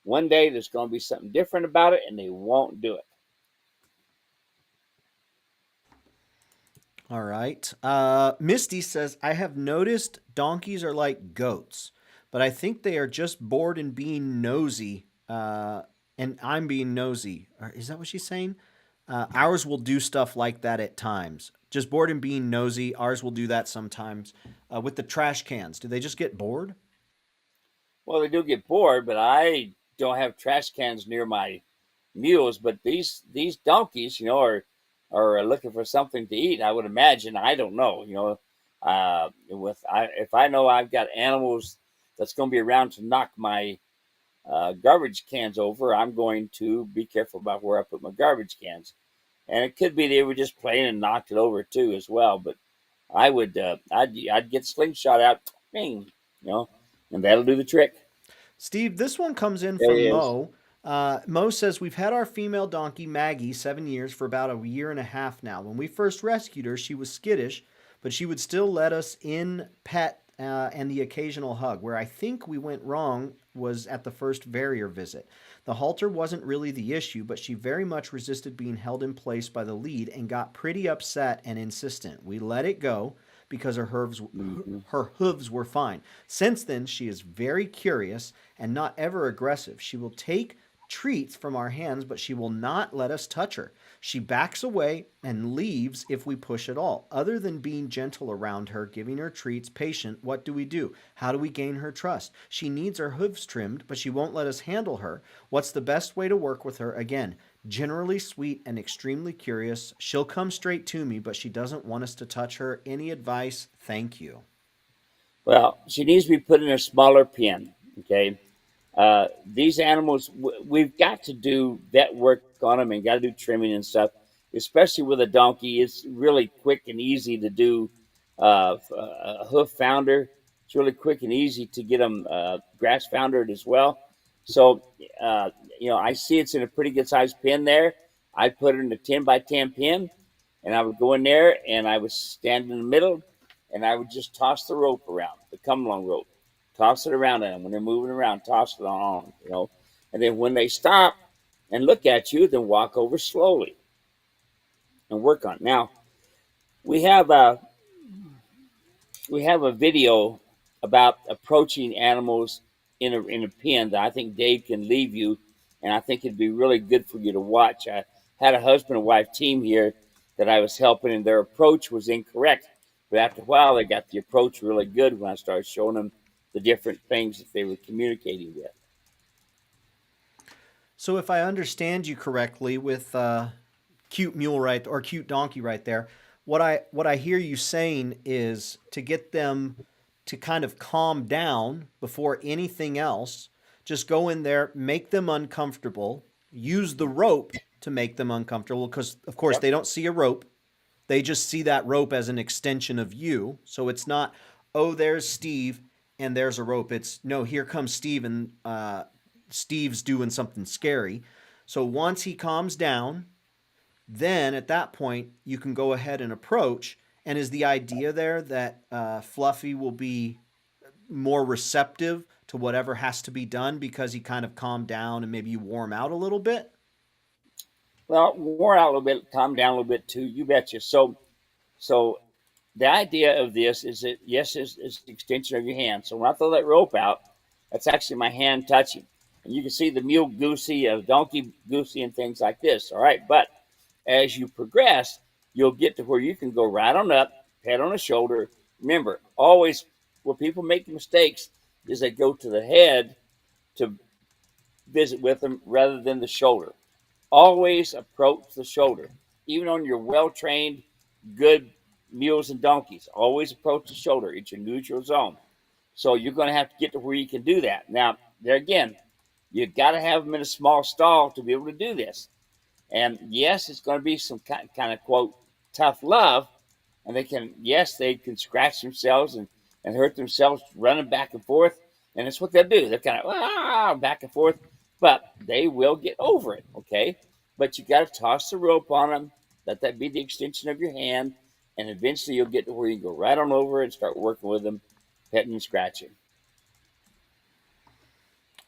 One day there's going to be something different about it, and they won't do it. All right. Misty says, I have noticed donkeys are like goats, but I think they are just bored and being nosy. And I'm being nosy. Is that what she's saying? Ours will do stuff like that at times. Just bored and being nosy. Ours will do that sometimes. With the trash cans, do they just get bored? Well, they do get bored, but I don't have trash cans near my mules. But these donkeys, are looking for something to eat. I would imagine. I don't know. If I know I've got animals that's going to be around to knock my garbage cans over, I'm going to be careful about where I put my garbage cans. And it could be they were just playing and knocked it over too as well. But I'd get slingshot out, bing, you know, and that'll do the trick. Steve, this one comes in There from he is. Mo. Mo says, we've had our female donkey, Maggie, 7 years for about a year and a half now. When we first rescued her, she was skittish, but she would still let us in pet and the occasional hug. Where I think we went wrong was at the first farrier visit. The halter wasn't really the issue, but she very much resisted being held in place by the lead and got pretty upset and insistent. We let it go because Mm-hmm. her hooves were fine. Since then, she is very curious and not ever aggressive. She will take treats from our hands, but she will not let us touch her. She backs away and leaves if we push at all. Other than being gentle around her, giving her treats, patient, what do we do? How do we gain her trust? She needs her hooves trimmed, but she won't let us handle her. What's the best way to work with her? Again, Generally sweet and extremely curious. She'll come straight to me, but she doesn't want us to touch her. Any advice? Thank you. Well, she needs to be put in a smaller pen. Okay. These animals, we've got to do vet work on them and got to do trimming and stuff. Especially with a donkey, it's really quick and easy to do a hoof founder. It's really quick and easy to get them grass foundered as well. So, uh, I see it's in a pretty good sized pen there. I put it in a 10 by 10 pen, and I would go in there and I would stand in the middle and I would just toss the rope around, the come along rope, toss it around at them when they're moving around, toss it on. And then when they stop and look at you, then walk over slowly and work on it. Now we have a video about approaching animals in a pen that I think Dave can leave you, and I think it'd be really good for you to watch. I had a husband and wife team here that I was helping, and their approach was incorrect. But after a while, they got the approach really good when I started showing them the different things that they were communicating with. So if I understand you correctly, with cute mule right or cute donkey right there, what I hear you saying is to get them to kind of calm down before anything else. Just go in there, make them uncomfortable, use the rope to make them uncomfortable because of course Yep. they don't see a rope. They just see that rope as an extension of you. So it's not, oh, there's Steve and there's a rope. It's no, here comes Steve and Steve's doing something scary. So once he calms down, then at that point you can go ahead and approach. And is the idea there that Fluffy will be more receptive to whatever has to be done because he kind of calmed down and maybe you wore him out a little bit? Well, wore out a little bit, calm down a little bit too. You betcha. So the idea of this is that yes, is the extension of your hand. So when I throw that rope out, that's actually my hand touching, and you can see the mule goosey, donkey goosey, and things like this. All right, but as you progress, you'll get to where you can go right on up, pat on the shoulder. Remember, always where people make mistakes is they go to the head to visit with them rather than the shoulder. Always approach the shoulder, even on your well trained, good mules and donkeys. Always approach the shoulder. It's your neutral zone. So you're going to have to get to where you can do that. Now, there again, you've got to have them in a small stall to be able to do this. And yes, it's going to be some kind of quote tough love, and they can scratch themselves and hurt themselves running back and forth, and it's what they'll do. They're kind of back and forth, but they will get over it. Okay, but you got to toss the rope on them. Let that be the extension of your hand, and eventually you'll get to where you can go right on over and start working with them, petting and scratching.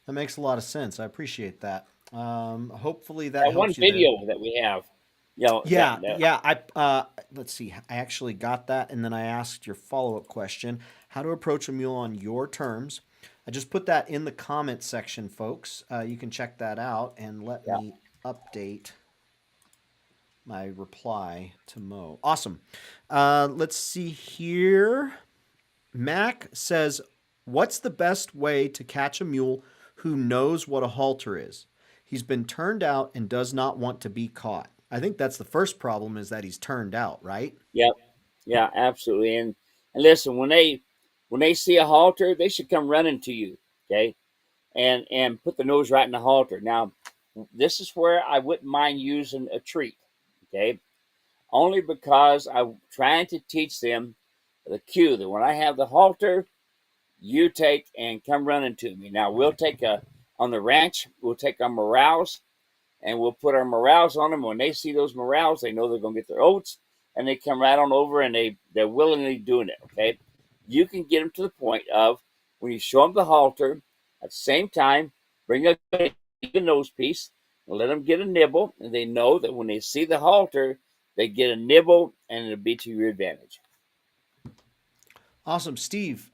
That makes a lot of sense. I appreciate that. Hopefully that That one helps you there. video that we have, that, Yeah, that yeah. Let's see. I actually got that, and then I asked your follow up question: how to approach a mule on your terms. I just put that in the comment section, folks. You can check that out, and let yeah. me update my reply to Mo. Awesome. Let's see here. Mac says, "What's the best way to catch a mule who knows what a halter is? He's been turned out and does not want to be caught." I think that's the first problem is that he's turned out, right? Yep. Yeah, absolutely. And listen, when they see a halter, they should come running to you, okay? And put the nose right in the halter. Now, this is where I wouldn't mind using a treat, okay? Only because I'm trying to teach them the cue that when I have the halter, you take and come running to me. Now we'll take a on the ranch, we'll take our morals and we'll put our morals on them. When they see those morals, they know they're going to get their oats, and they come right on over, and they're willingly doing it. Okay, you can get them to the point of when you show them the halter, at the same time, bring a nose piece, and let them get a nibble, and they know that when they see the halter, they get a nibble, and it'll be to your advantage. Awesome, Steve.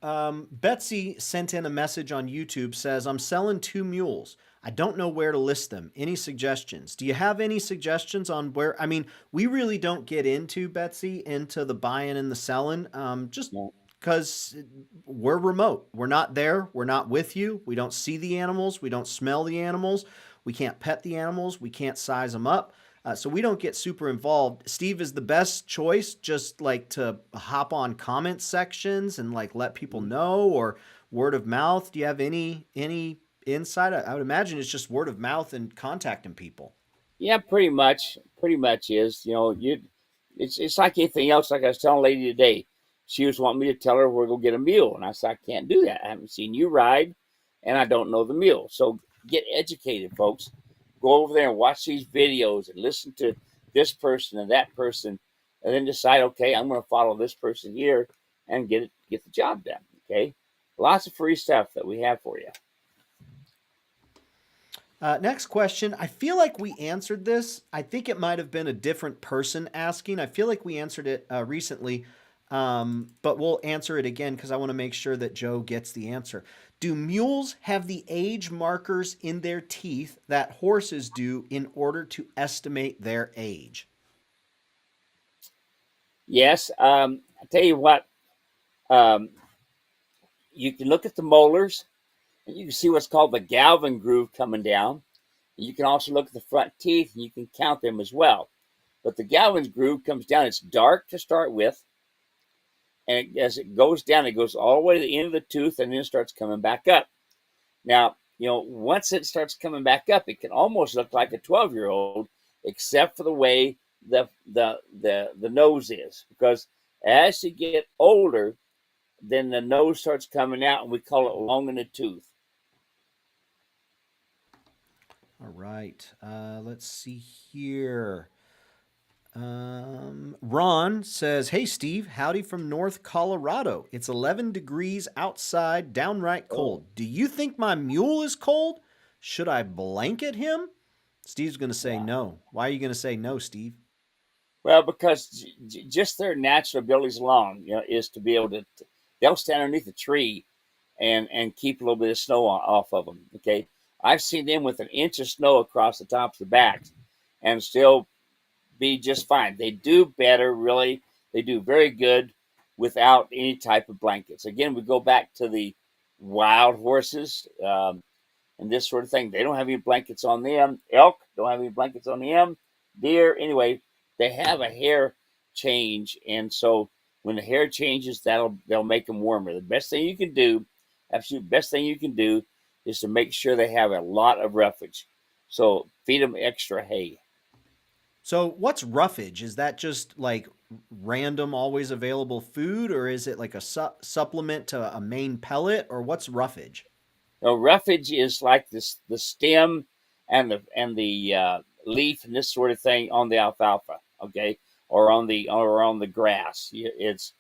Betsy sent in a message on YouTube. Says, "I'm selling two mules. I don't know where to list them. Any suggestions? Do you have any suggestions on where? I mean, we really don't get into Betsy into the buying and the selling, just Yeah. because we're remote. We're not there. We're not with you. We don't see the animals. We don't smell the animals. We can't pet the animals. We can't size them up. So we don't get super involved. Steve is the best choice, just like to hop on comment sections and like let people know, or word of mouth. Do you have any insight? I would imagine it's just word of mouth and contacting people. Yeah, pretty much. Pretty much is. It's like anything else. Like I was telling a lady today, she was wanting me to tell her where to go get a mule, and I said I can't do that. I haven't seen you ride, and I don't know the mule. So get educated, folks. Go over there and watch these videos and listen to this person and that person, and then decide, okay, I'm going to follow this person here and get the job done. Okay, lots of free stuff that we have for you. Next question. I feel like we answered this. I think it might have been a different person asking. I feel like we answered it recently, but we'll answer it again because I want to make sure that Joe gets the answer. Do mules have the age markers in their teeth that horses do in order to estimate their age? Yes, I tell you what. Um, you can look at the molars, and you can see what's called the Galvin groove coming down. You can also look at the front teeth, and you can count them as well. But the Galvin's groove comes down. It's dark to start with, and as it goes down, it goes all the way to the end of the tooth, and then it starts coming back up. Now, once it starts coming back up, it can almost look like a 12-year-old, except for the way the nose is, because as you get older, then the nose starts coming out, and we call it long in the tooth. All right. Let's see here. Ron says, "Hey Steve, howdy from North Colorado. It's 11 degrees outside, downright Oh, cold. Do you think my mule is cold? Should I blanket him?" Steve's going to say yeah. no. Why are you going to say no, Steve? Well, because just their natural abilities alone, is to be able to. They'll stand underneath a tree and keep a little bit of snow off of them. Okay, I've seen them with an inch of snow across the tops of their backs, and still be just fine. They do better, really. They do very good without any type of blankets. Again, we go back to the wild horses, and this sort of thing. They don't have any blankets on them. Elk don't have any blankets on them. Deer, anyway, they have a hair change, and so when the hair changes, they'll make them warmer. The best thing you can do, absolute best thing you can do, is to make sure they have a lot of roughage. So feed them extra hay. So, what's roughage? Is that just like random, always available food, or is it like a supplement to a main pellet, or what's roughage? Roughage is like this the stem and the leaf and this sort of thing on the alfalfa, okay, or on the grass. It's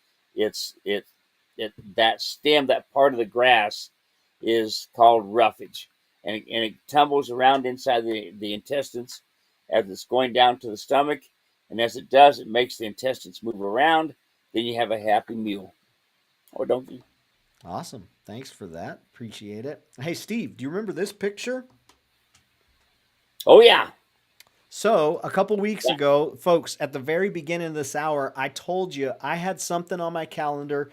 that stem, that part of the grass, is called roughage, and it tumbles around inside the intestines as it's going down to the stomach, and as it does, it makes the intestines move around. Then you have a happy mule or donkey. Awesome. Thanks for that. Appreciate it. Hey, Steve, do you remember this picture? Oh yeah, So, a couple weeks yeah. ago, folks, at the very beginning of this hour, I told you I had something on my calendar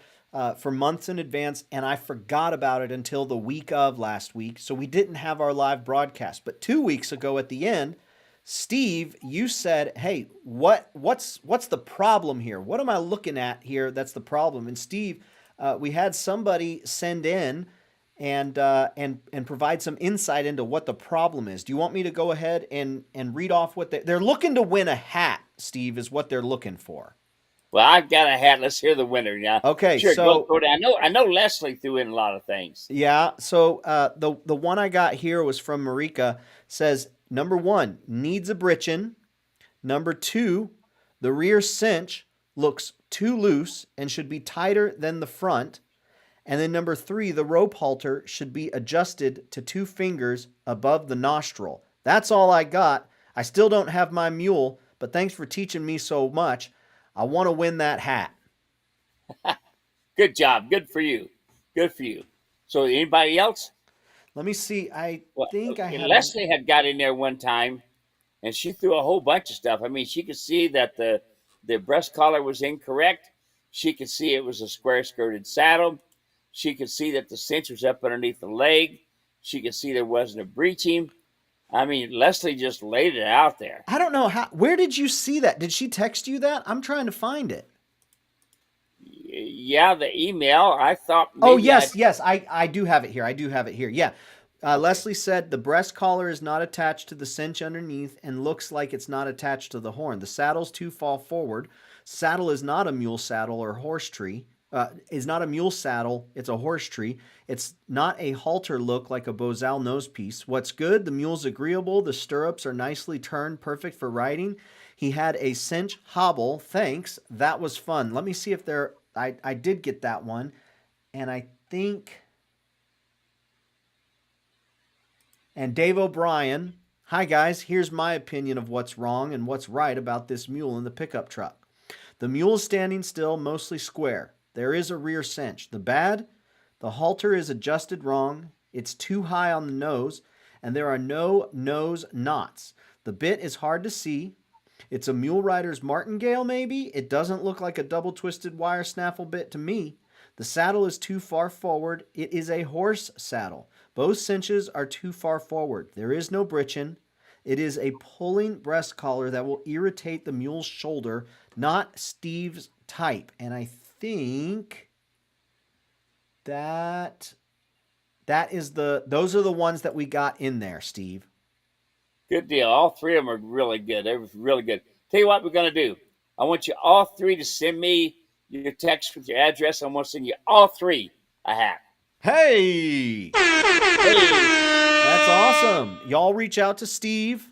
for months in advance, and I forgot about it until the week of last week. So, we didn't have our live broadcast. But 2 weeks ago at the end, Steve, you said, "Hey, what's the problem here? What am I looking at here? That's the problem." And Steve, we had somebody send in and provide some insight into what the problem is. Do you want me to go ahead and read off what they're looking to win a hat? Steve is what they're looking for. Well, I've got a hat. Let's hear the winner now. Okay, Sure, go so go down. I know Leslie threw in a lot of things. yeah, so the one I got here was from Marika. Says number one needs a britchin. Number two, the rear cinch looks too loose and should be tighter than the front. And then number three, the rope halter should be adjusted to 2 fingers above the nostril. That's all I got. I still don't have my mule, but thanks for teaching me so much. I want to win that hat. Good job. Good for you. Good for you. So anybody else? Let me see. I Well, think I have. Leslie had got in there one time, and she threw a whole bunch of stuff. I mean, she could see that the breast collar was incorrect. She could see it was a square skirted saddle. She could see that the cinch was up underneath the leg. She could see there wasn't a breeching. I mean, Leslie just laid it out there. I don't know how. Where did you see that? Did she text you that? I'm trying to find it. Yeah, the email. I thought Oh maybe I. yes, yes. I do have it here. I do have it here. Yeah. Okay. Leslie said the breast collar is not attached to the cinch underneath and looks like it's not attached to the horn. The saddle's too far forward. Saddle is not a mule saddle or horse tree. Is not a mule saddle. It's a horse tree. It's not a halter look like a Bozal nose piece. What's good? The mule's agreeable. The stirrups are nicely turned, perfect for riding. He had a cinch hobble. Thanks. That was fun. Let me see if there. I did get that one, and I think. And Dave O'Brien, hi guys, here's my opinion of what's wrong and what's right about this mule in the pickup truck. The mule is standing still, mostly square. There is a rear cinch. The bad, the halter is adjusted wrong. It's too high on the nose, and there are no nose knots. The bit is hard to see. It's a mule rider's martingale, maybe? It doesn't look like a double twisted wire snaffle bit to me. The saddle is too far forward. It is a horse saddle. Both cinches are too far forward. There is no britchin. It is a pulling breast collar that will irritate the mule's shoulder, not Steve's type. And I think that those are the ones that we got in there, Steve. Good deal. All three of them are really good. They were really good. Tell you what we're going to do. I want you all three to send me your text with your address. I'm going to send you all three a hat. Hey! Hey, That's awesome. Y'all reach out to Steve,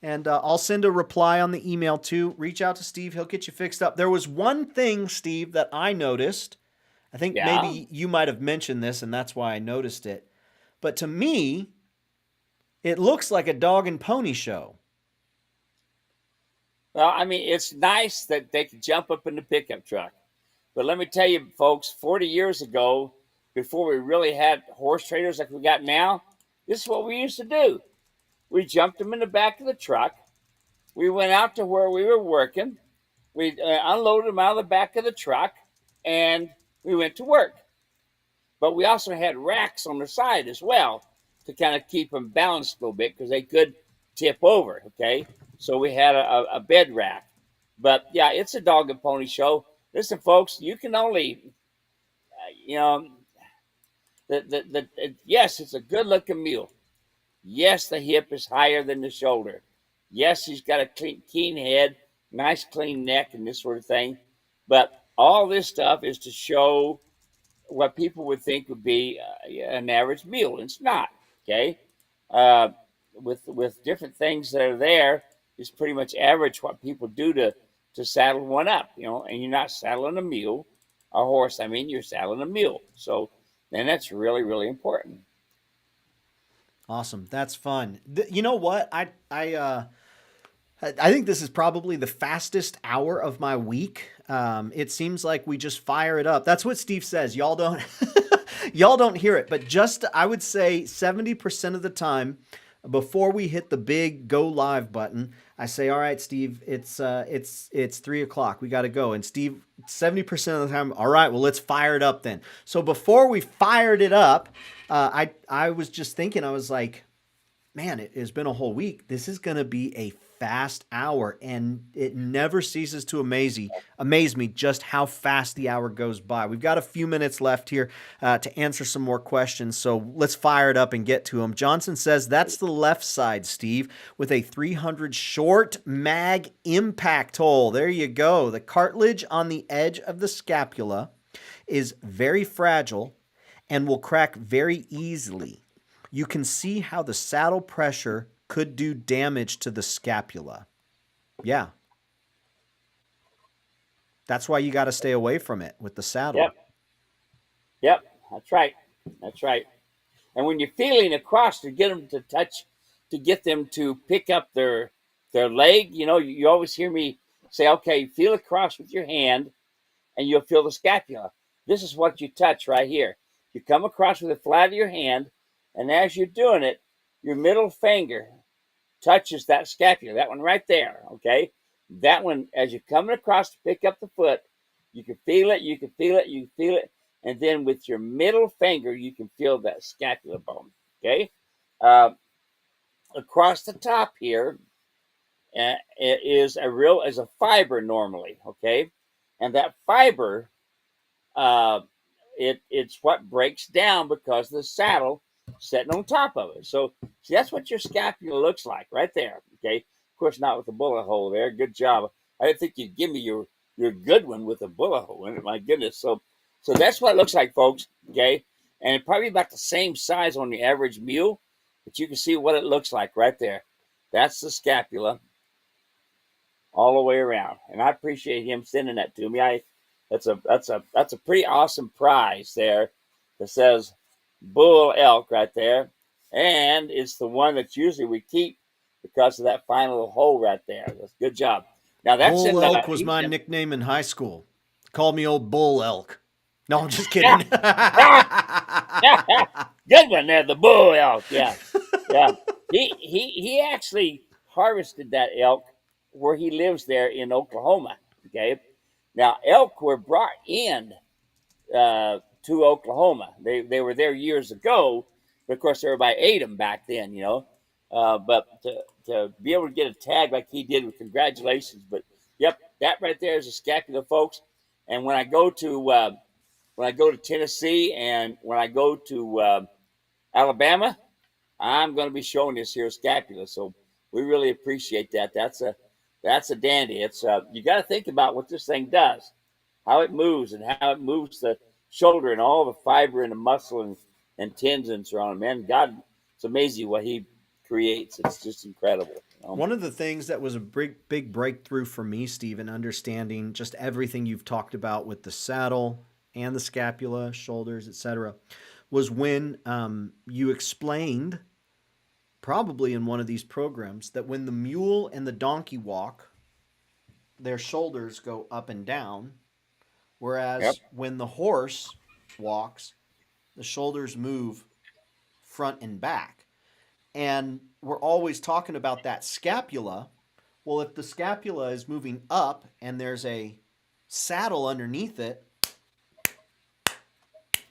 and I'll send a reply on the email too. Reach out to Steve. He'll get you fixed up. There was one thing, Steve, that I noticed. I think yeah. maybe you might have mentioned this, and that's why I noticed it. But to me, it looks like a dog and pony show. Well, I mean, it's nice that they can jump up in the pickup truck. But let me tell you, folks, 40 years ago, before we really had horse traders like we got now, this is what we used to do. We jumped them in the back of the truck. We went out to where we were working. We unloaded them out of the back of the truck, and we went to work. But we also had racks on the side as well to kind of keep them balanced a little bit because they could tip over. Okay, so we had a bed rack. But yeah, it's a dog and pony show. Listen, folks, you can only, you know, yes, it's a good looking mule. Yes, the hip is higher than the shoulder. Yes, he's got a keen head, nice clean neck, and this sort of thing. But all this stuff is to show what people would think would be an average mule. It's not. Okay, uh, with different things that are there, it's pretty much average what people do to saddle one up. And you're not saddling a mule, a horse. I mean, you're saddling a mule. So, and that's really really important. Awesome. That's fun. You know what? I think this is probably the fastest hour of my week. It seems like we just fire it up. That's what Steve says. Y'all don't y'all don't hear it, but just I would say 70% of the time before we hit the big go live button, I say, "All right, Steve, it's 3 o'clock. We got to go." And Steve, 70% of the time, "All right, well, let's fire it up then." So before we fired it up, I was just thinking, I was like, man, it has been a whole week. This is going to be a fast hour, and it never ceases to amaze me just how fast the hour goes by. We've got a few minutes left here to answer some more questions, so let's fire it up and get to them. Johnson says that's the left side, Steve, with a 300 short mag impact hole. There you go. The cartilage on the edge of the scapula is very fragile and will crack very easily. You can see how the saddle pressure could do damage to the scapula. Yeah. That's why you got to stay away from it with the saddle. Yep, yep, that's right, that's right. And when you're feeling across to get them to touch, to get them to pick up their leg, you always hear me say, "Okay, feel across with your hand, and you'll feel the scapula." This is what you touch right here. You come across with the flat of your hand, and as you're doing it, your middle finger touches that scapula, that one right there, okay? That one, as you're coming across to pick up the foot, you can feel it, you can feel it, you can feel it, and then with your middle finger, you can feel that scapula bone, okay? Uh, across the top here is a fiber normally, okay, and that fiber uh, it's what breaks down because of the saddle sitting on top of it. So see, that's what your scapula looks like right there. Okay, of course not with the bullet hole there. Good job. I didn't think you'd give me your good one with a bullet hole in it. My goodness. So that's what it looks like, folks. Okay, and probably about the same size on the average mule, but you can see what it looks like right there. That's the scapula all the way around. And I appreciate him sending that to me. That's a pretty awesome prize there that says bull elk right there. And it's the one that usually we keep because of that fine little hole right there. That's good job. Now that's Bull in Elk was my nickname in high school. Called me old Bull Elk. No, I'm just kidding. good one there, the bull elk. Yeah, yeah. He actually harvested that elk where he lives there in Oklahoma. Okay, now elk were brought in to Oklahoma. They were there years ago, but of course everybody ate them back then, you know. But to be able to get a tag like he did, with congratulations. But yep, that right there is a scapula, folks. And when I go to Tennessee and when I go to Alabama, I'm going to be showing this here scapula. So we really appreciate that. That's a dandy. It's you got to think about what this thing does, how it moves, and how it moves the shoulder and all the fiber and the muscle and tendons are on it. Man, God, it's amazing what He creates. It's just incredible. You know? One of the things that was a big breakthrough for me, Steve, in understanding just everything you've talked about with the saddle and the scapula, shoulders, etc., was when you explained, probably in one of these programs, that when the mule and the donkey walk, their shoulders go up and down, Yep. whereas when the horse walks, the shoulders move front and back. And we're always talking about that scapula. Well, if the scapula is moving up and there's a saddle underneath it,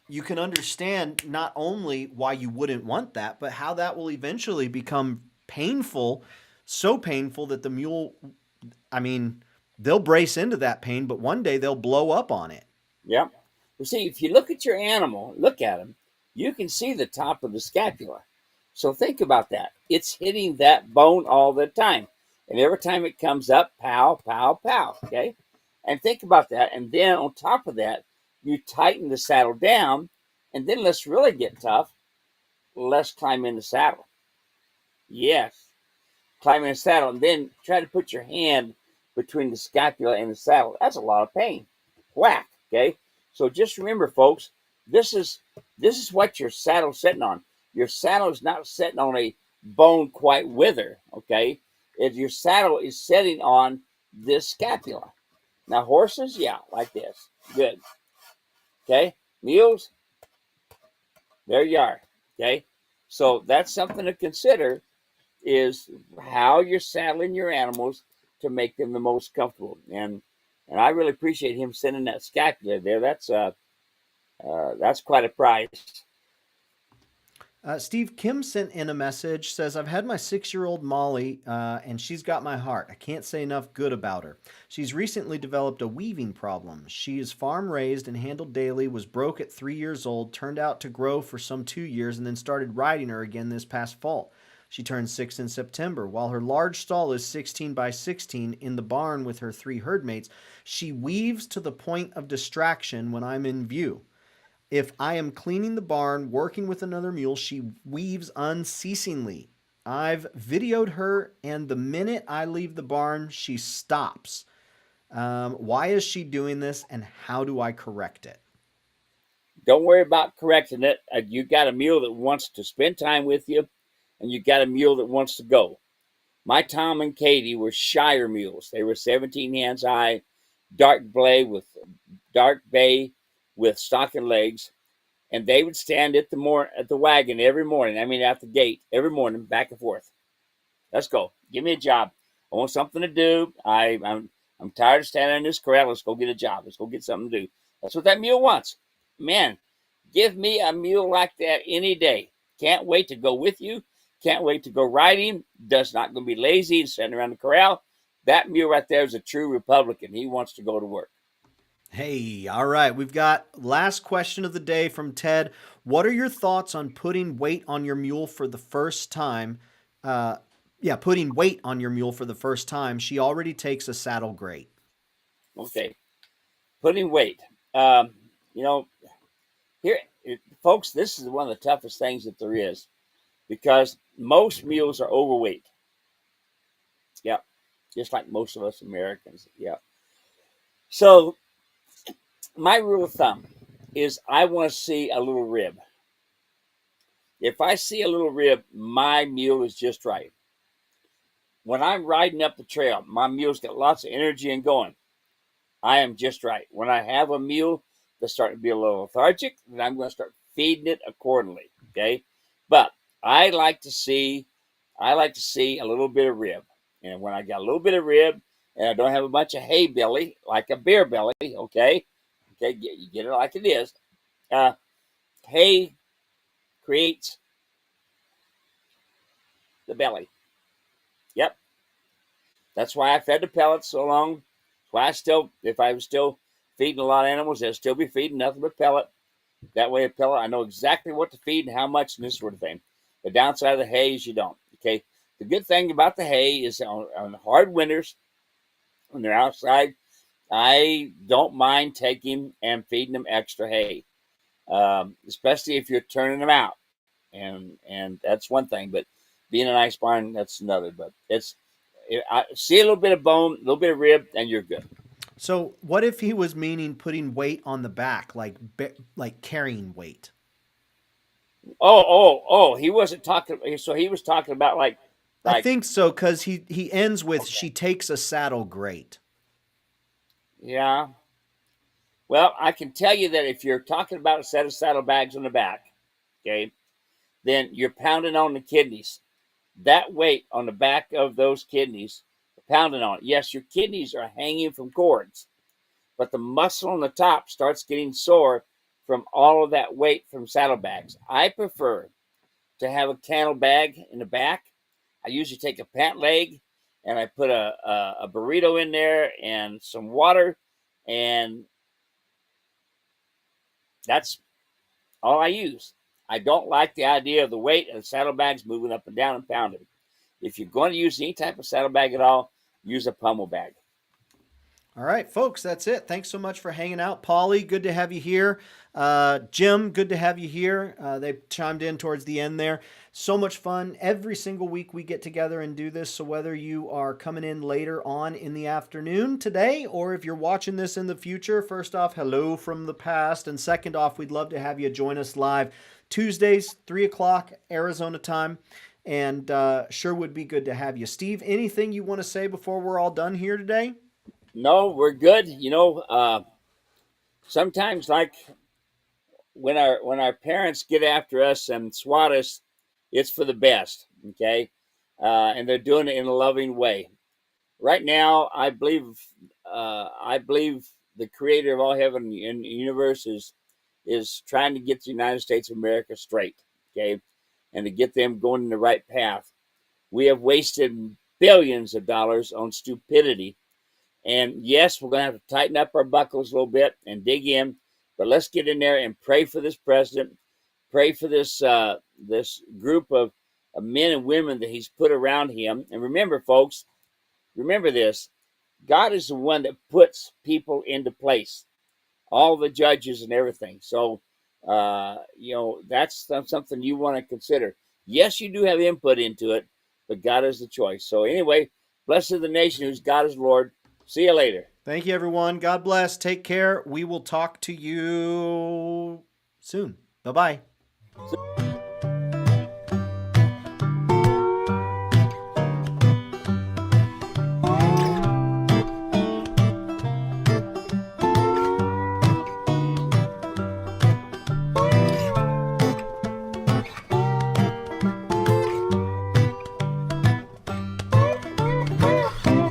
you can understand not only why you wouldn't want that, but how that will eventually become painful, so painful that the mule, I mean, they'll brace into that pain, but one day they'll blow up on it. Yep. Well, see, if you look at your animal, look at him, you can see the top of the scapula. So think about that. It's hitting that bone all the time. And every time it comes up, pow, pow, pow. Okay? And think about that. And then on top of that, you tighten the saddle down. And then let's really get tough. Let's climb in the saddle. Yes. Climb in the saddle. And then try to put your hand between the scapula and the saddle. That's a lot of pain. Whack. Okay? So just remember, folks, this is what your saddle's sitting on. Your saddle is not sitting on a bone quite wither, okay? Your saddle is sitting on this scapula. Now, horses, yeah, like this. Good. Okay? Mules, there you are. Okay? So that's something to consider, is how you're saddling your animals to make them the most comfortable. And I really appreciate him sending that scapula there. That's quite a prize. Steve Kim sent in a message, says, I've had my 6-year-old Molly, and she's got my heart. I can't say enough good about her. She's recently developed a weaving problem. She is farm raised and handled daily, was broke at 3 years old, turned out to grow for some 2 years, and then started riding her again this past fall. She turned 6 in September. While her large stall is 16 by 16 in the barn with her 3 herd mates, she weaves to the point of distraction when I'm in view. If I am cleaning the barn, working with another mule, she weaves unceasingly. I've videoed her, and the minute I leave the barn, she stops. Why is she doing this, and how do I correct it? Don't worry about correcting it. You got a mule that wants to spend time with you, and you got a mule that wants to go. My Tom and Katie were Shire mules. They were 17 hands high, dark bay with stocking legs, and they would stand at the wagon every morning. I mean, at the gate every morning, back and forth. Let's go. Give me a job. I want something to do. I'm tired of standing in this corral. Let's go get a job. Let's go get something to do. That's what that mule wants. Man, give me a mule like that any day. Can't wait to go with you. Can't wait to go ride him. Does not going to be lazy and sitting around the corral. That mule right there is a true Republican. He wants to go to work. Hey, all right. We've got last question of the day from Ted. What are your thoughts on putting weight on your mule for the first time? Uh, yeah, putting weight on your mule for the first time. She already takes a saddle great. Okay, putting weight. Um, you know, here, folks, this is one of the toughest things that there is because most mules are overweight. Yeah, just like most of us Americans. Yeah. So my rule of thumb is I want to see a little rib. If I see a little rib, my mule is just right. When I'm riding up the trail, my mule's got lots of energy and going. I am just right. When I have a mule that's starting to be a little lethargic, then I'm going to start feeding it accordingly. Okay, but I like to see, I like to see a little bit of rib, and when I got a little bit of rib, and I don't have a bunch of hay belly like a bear belly. Okay, okay, you get it like it is. Uh, Hay creates the belly. Yep, that's why I fed the pellets so long. That's why I still, if I was still feeding a lot of animals, I'd still be feeding nothing but pellet. That way, a pellet, I know exactly what to feed and how much and this sort of thing. The downside of the hay is you don't. Okay. The good thing about the hay is on hard winters, when they're outside, I don't mind taking and feeding them extra hay, especially if you're turning them out. And that's one thing. But being an ice barn, that's another. But I see a little bit of bone, a little bit of rib, and you're good. So, what if he was meaning putting weight on the back, like carrying weight? Oh! He wasn't talking. So he was talking about I like think so because he ends with okay, she takes a saddle great. yeah. Well, I can tell you that if you're talking about a set of saddlebags on the back, okay, then you're pounding on the kidneys. That weight on the back of those kidneys, pounding on it. Yes, your kidneys are hanging from cords, but the muscle on the top starts getting sore from all of that weight from saddlebags. I prefer to have a cantle bag in the back. I usually take a pant leg and I put a burrito in there and some water, and that's all I use. I don't like the idea of the weight of the saddlebags moving up and down and pounding. If you're going to use any type of saddlebag at all, use a pummel bag. All right, folks, that's it. Thanks so much for hanging out. Polly, good to have you here. Jim, good to have you here. They chimed in towards the end there. So much fun. Every single week we get together and do this. So whether you are coming in later on in the afternoon today, or if you're watching this in the future, first off, hello from the past. And second off, we'd love to have you join us live Tuesdays, 3 o'clock Arizona time. And sure would be good to have you. Steve, anything you want to say before we're all done here today? No, we're good. Sometimes like when our parents get after us and swat us, it's for the best. Okay, and they're doing it in a loving way. Right now, I believe the creator of all heaven and the universe is trying to get the United States of America straight, okay, and to get them going in the right path. We have wasted billions of dollars on stupidity, and yes, we're going to have to tighten up our buckles a little bit and dig in, but let's get in there and pray for this president, pray for this group of men and women that he's put around him. And remember, folks, remember this: God is the one that puts people into place, all the judges and everything. So, that's something you want to consider. Yes, you do have input into it, but God is the choice. So, anyway, blessed the nation whose God is Lord. See you later. Thank you, everyone. God bless. Take care. We will talk to you soon. Bye bye.